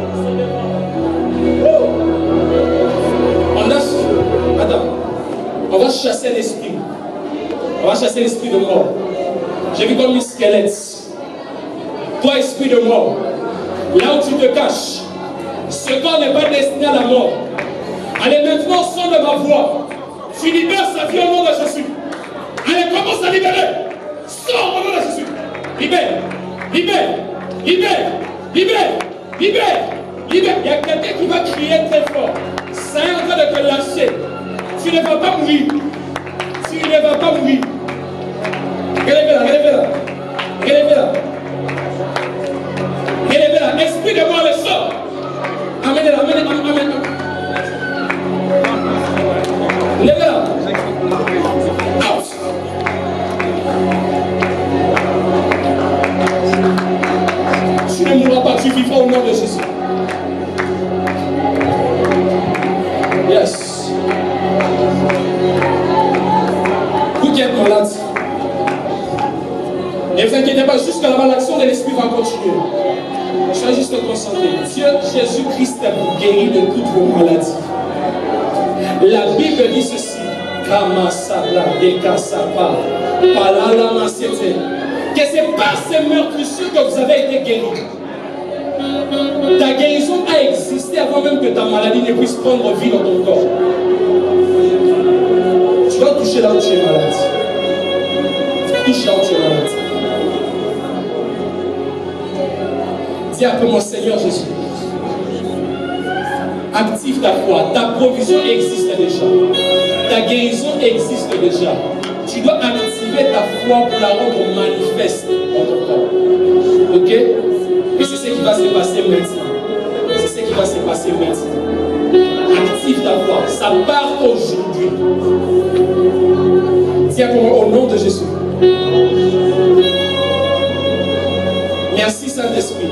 On va chasser l'esprit. De mort. J'ai vu comme un squelette. Toi, esprit de mort, là où tu te caches, ce corps n'est pas destiné à la mort. Allez, maintenant, son de ma voix. Tu libères sa vie au nom de Jésus. Allez, commence à libérer. Sors au nom de Jésus. Libère. Il y a quelqu'un qui va crier très fort. C'est en train de te lâcher. Tu ne vas pas mourir. Relevez-la. Esprit de mort, le sort. Amenez-la. Levez-la. Out. Tu ne mourras pas, tu vivras au nom de Jésus. Yes. Vous qui êtes malade, ne vous inquiétez pas, jusqu'à là-bas, l'action de l'esprit va continuer. Soyez juste concentré. Dieu, Jésus-Christ vous guérit de toutes vos maladies. La Bible dit ceci. Que c'est par ces meurtrissures que vous avez été guéris. Ta guérison a existé avant même que ta maladie ne puisse prendre vie dans ton corps. Tu dois toucher là où tu es malade. Touche là où tu es malade. Dis après mon Seigneur Jésus. Active ta foi. Ta provision existe déjà. Ta guérison existe déjà. Tu dois activer ta foi pour la rendre manifeste dans ton corps. Ok? Et c'est ce qui va se passer maintenant. Active ta foi. Ça part aujourd'hui. Dis après moi au nom de Jésus. Merci Saint-Esprit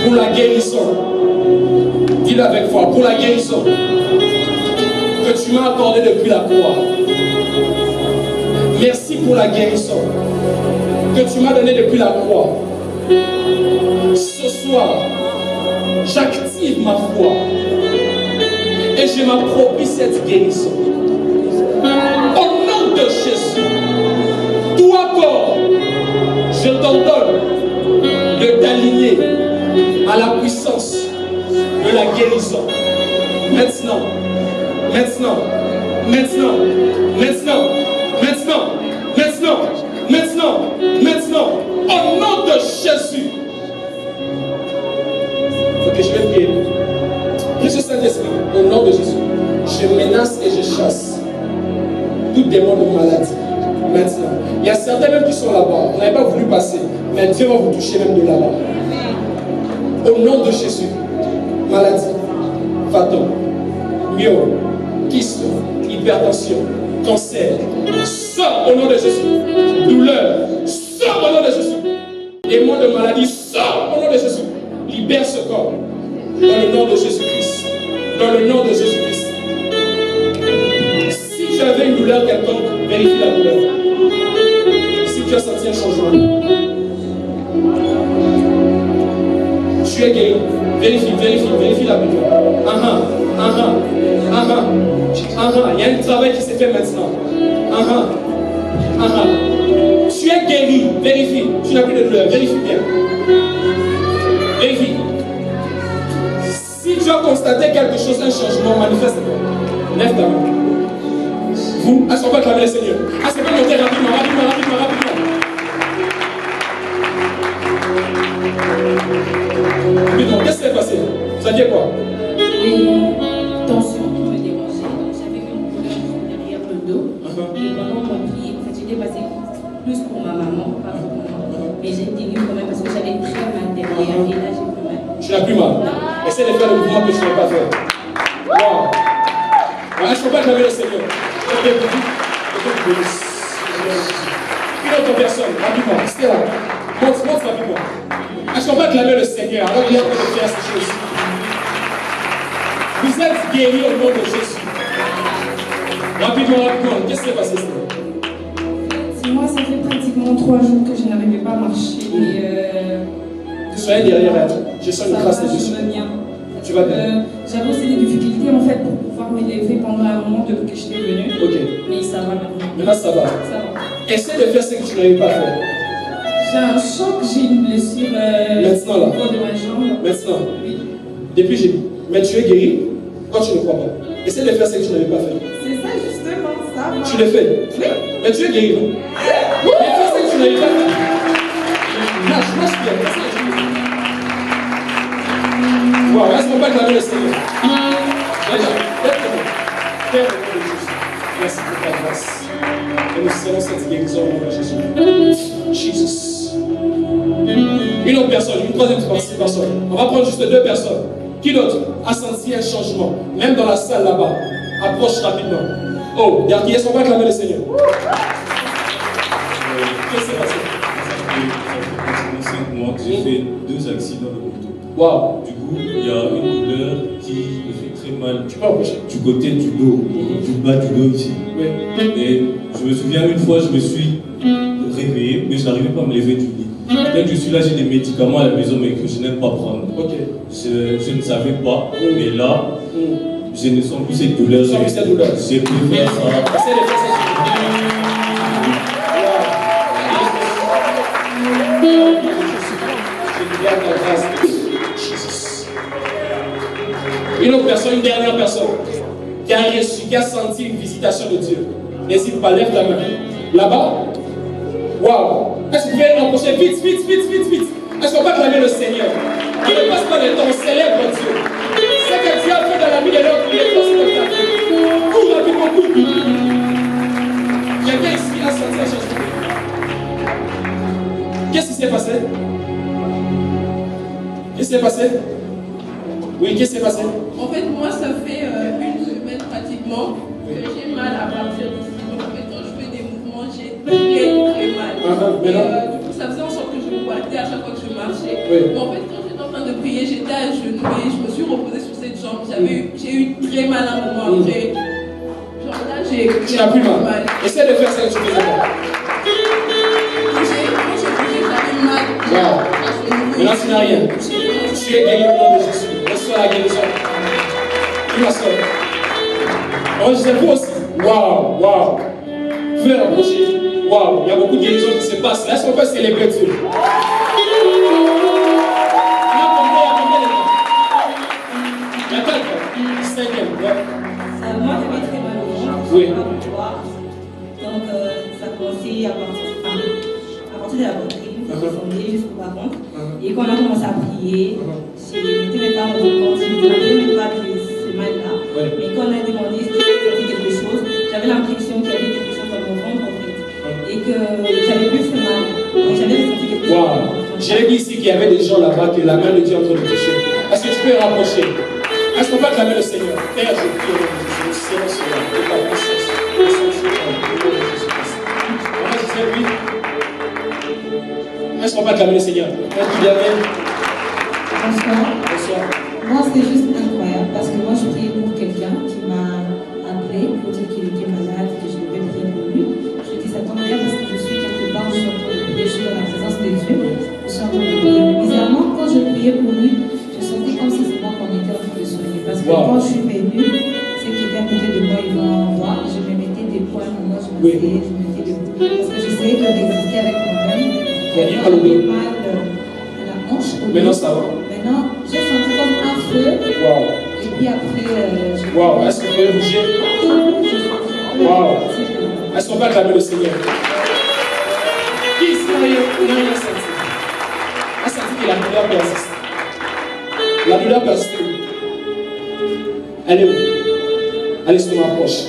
pour la guérison. Dis-le avec foi. Pour la guérison que tu m'as accordée depuis la croix. Merci pour la guérison que tu m'as donnée depuis la croix. Ce soir, j'active ma foi et je m'approprie cette guérison. Au nom de Jésus, toi corps, je t'ordonne de t'aligner à la puissance de la guérison. Maintenant, au nom de Jésus. Faut que je vais prier. Jésus Saint-Esprit, au nom de Jésus, je menace et je chasse tout démon de maladie. maintenant. Il y a certains même qui sont là-bas. Vous n'avez pas voulu passer, mais Dieu va vous toucher même de là-bas. Au nom de Jésus, maladie, faton, myome, kyste, hypertension, cancer, sors au nom de Jésus. Douleur, sors au nom de Jésus. Démon de maladie, sors au nom de Jésus. Libère ce corps. Dans le nom de Jésus-Christ. Dans le nom de Jésus-Christ. Si tu avais une douleur quelconque, vérifie la douleur. Si tu as senti un changement, tu es guéri. Vérifie la douleur. Il y a un travail qui s'est fait maintenant. Tu es guéri. Vérifie. Tu n'as plus de douleur. Vérifie bien. Vérifie. Si tu as constaté quelque chose, un changement, manifeste. Lève ta main. Vous, est-ce qu'on peut acclamer le Seigneur? Ah, c'est pas monter rapidement. Rapidement, qu'est-ce qui s'est passé? Vous aviez quoi? Une tension qui me dérangeait. Donc j'avais une douleur derrière le dos. Et pendant ma prière, en fait, j'étais passée plus pour ma maman, pas pour moi. Mais j'ai tenu quand même parce que j'avais très mal derrière. Et là, j'ai plus mal. Tu n'as plus mal. Essaie de faire le mouvement que je n'ai pas fait. Wow. Est-ce qu'on peut acclamer le Seigneur? Une autre personne, rapidement. C'était là. Montre rapidement. Est-ce qu'on peut acclamer le Seigneur? Alors il est en train de faire ces choses. Vous êtes guéris au nom de Jésus. Rapidement. Qu'est-ce qui s'est passé? Moi, ça fait pratiquement 3 jours que je n'arrivais pas à marcher. Soyez derrière elle. Je sens une grâce de Jésus. Tu vas bien. J'avais aussi des difficultés en fait pour pouvoir m'élever pendant un moment depuis que j'étais venue. Ok. Mais ça va maintenant. Maintenant ça va. Ça va. Essaie de faire ce que tu n'avais pas fait. J'ai un choc, j'ai une blessure maintenant, là. au niveau de ma jambe. Maintenant. Oui. Depuis j'ai. Mais tu es guéri quand tu ne crois pas. Essaie de faire ce que tu n'avais pas fait. C'est ça justement, ça va. Tu le fais. Oui. Mais tu es guéri, non? Mais fais ce que tu n'avais pas fait. Marche bien. Fais ce que tu veux. Wow, est-ce qu'on peut acclamer le Seigneur? Père, au nom de Jésus, merci pour ta grâce. Et nous serons cette guérison au nom de Jésus. Jesus. Une autre personne, une troisième personne. On va prendre juste 2 personnes. Qui d'autre a senti un changement? Même dans la salle là-bas. Approche rapidement. Oh, dernier, est-ce qu'on peut acclamer le Seigneur? Qu'est-ce qui s'est passé? Ça fait 5 mois que j'ai fait 2 accidents de moto. Wow. Du coup, il y a une douleur qui me fait très mal. Tu peux empêcher. Du côté du dos, du bas du dos ici. Oui. Et je me souviens une fois, je me suis réveillé, mais je n'arrivais pas à me lever du lit. Dès que je suis là, j'ai des médicaments à la maison, mais que je n'aime pas prendre. Ok. Je ne savais pas, mais là, je ne sens plus cette douleur. Tu sens plus cette douleur. J'ai pu faire ça. Essaie de faire ça. Une autre personne, une dernière personne qui a reçu, qui a senti une visitation de Dieu. N'hésite pas, lève ta main. Là-bas. Waouh. Est-ce que vous pouvez approcher vite? Est-ce qu'on va acclamer le Seigneur? Qui ne passe pas le temps, on célèbre Dieu. Ce que Dieu a fait dans la vie de l'autre, il est forcé de faire. Cours rapidement, cours. Quelqu'un ici a senti la changement. Qu'est-ce qui s'est passé? Qu'est-ce qui s'est passé? Oui, qu'est-ce qui s'est passé? En fait, moi, ça fait une semaine pratiquement que j'ai mal à partir d'ici. Donc, en fait, quand je fais des mouvements, j'ai très mal. Du coup, ça faisait en sorte que je me boitais à chaque fois que je marchais. Oui. Mais en fait, quand j'étais en train de prier, j'étais à genoux et je me suis reposée sur cette jambe. J'ai eu très mal à un moment après. Genre là, Tu n'as plus mal. Essaie de faire ça que tu faisais pas. Quand j'ai bougé, j'avais mal. Wow. Maintenant, tu n'as rien. Tu es guéri au nom de Jésus. Reçois la guérison. Qui ma soeur? Oh, je sais vous aussi. Waouh. Vous pouvez rapprocher. Waouh. Il y a beaucoup de guérisons qui se passent. Là, est-ce qu'on peut célébrer Dieu? Il y a combien? 5e. Moi, j'avais très mal au ventre. Oui. Donc, ça a commencé à partir de la poitrine, descendait jusqu'au bas-ventre. Et quand on a commencé à prier, j'ai mis mes parents dans le compte, je ne savais même pas que ce mal-là. Mais quand on a demandé si j'avais quelque chose, j'avais l'impression qu'il y avait quelque chose dans mon ventre en fait. Et des Wow. enfants. J'ai vu ici qu'il y avait des gens là-bas que la main de Dieu est en train de toucher. Est-ce que tu peux rapprocher? Est-ce qu'on peut acclamer le Seigneur? Père, je prie au nom de Jésus, le Seigneur sera de ta puissance. Le Seigneur sera au nom de Jésus-Christ. Maman, je sais, oui. Est-ce qu'on peut acclamer le Seigneur? Est-ce que tu viens? Bonsoir. Bonsoir. Moi, c'était juste incroyable parce que moi, je priais pour quelqu'un qui m'a appelé pour dire qu'il était malade, que je devais prier pour lui. Je dis, ça tombe bien parce que je suis quelque part, je suis en train de prier, je suis dans la présence de Dieu, je suis en train de prier. Mais bizarrement, quand je priais pour lui, je sentais comme si c'est moi qu'on était en train de soigner. Parce que quand je suis venue, ceux qui étaient à côté de moi, ils vont voir, je me mettais des points, moi, je me mettais des points. Parce que j'essayais de résister avec moi-même. J'avais mal à la hanche. Maintenant, ça va. Maintenant, j'ai senti comme un feu. Wow. Et puis après, Wow. Est-ce que vous pouvez bouger? Wow. Est-ce qu'on peut acclamer le Seigneur? Qui ici n'a rien senti? A senti que la douleur persiste. La douleur persiste. Elle est où? Elle est sur ma poche.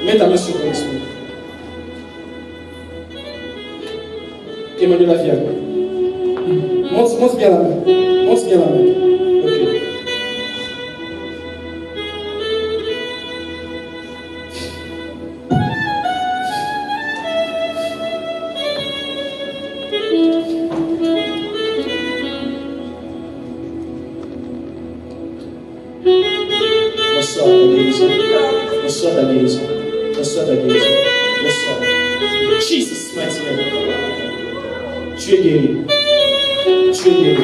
Mets ta main sur ton estomac. Emmanuel, viens. Monte bien la main. Monte bien la main. Ok. Reçois ta guérison. Reçois ta guérison. Reçois ta guérison. Reçois. Jesus, mighty name. Tu es guéri. Tu es guéri.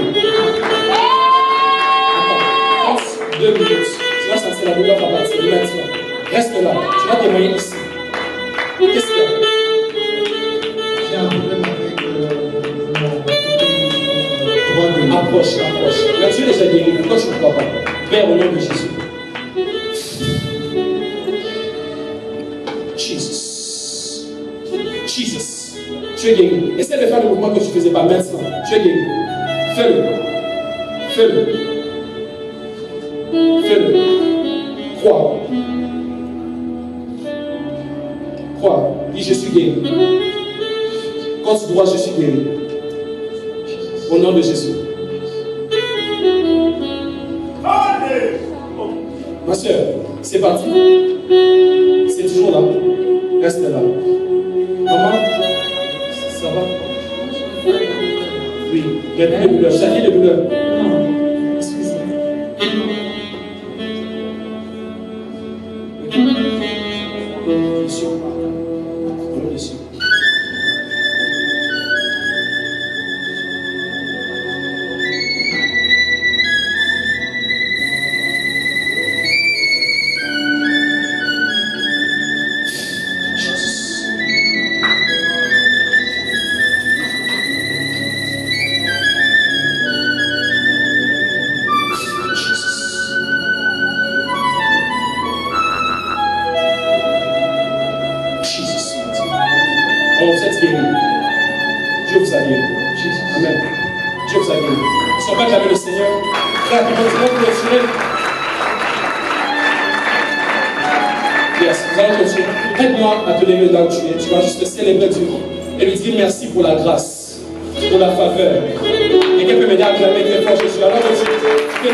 Attends, pense 2 minutes. Tu vas sentir la douleur va partir maintenant. Reste là. Tu vas témoigner ici. Qu'est-ce qu'il y a? J'ai un problème avec mon droit de... Approche. Mais tu es déjà guéri. Pourquoi tu ne crois pas? Père, au nom de Jésus. Jesus. Tu es guéri. Essaie de faire le mouvement que tu ne faisais pas maintenant. Tu es guéri. Fais-le. Crois. Dis, je suis guéri. Quand tu dois, je suis guéri. Au nom de Jésus. Ma soeur, c'est parti. C'est toujours là. Reste là. Maman, ça va? Oui, il y a des douleurs. Ça vient de douleurs. Non, excusez-moi. Ici. Allons ici. Vous êtes guéris. Dieu vous a guéri. Amen. Dieu vous a guéri. Ils ne sont pas acclamés le Seigneur. Frère, tu continues pour le Seigneur. Yes, nous allons continuer. Aide-moi à te lever là où tu es. Tu vas juste célébrer Dieu et lui dire merci pour la grâce, pour la faveur. Quelqu'un peut m'aider à acclamer très fort Jésus. Alors, Dieu,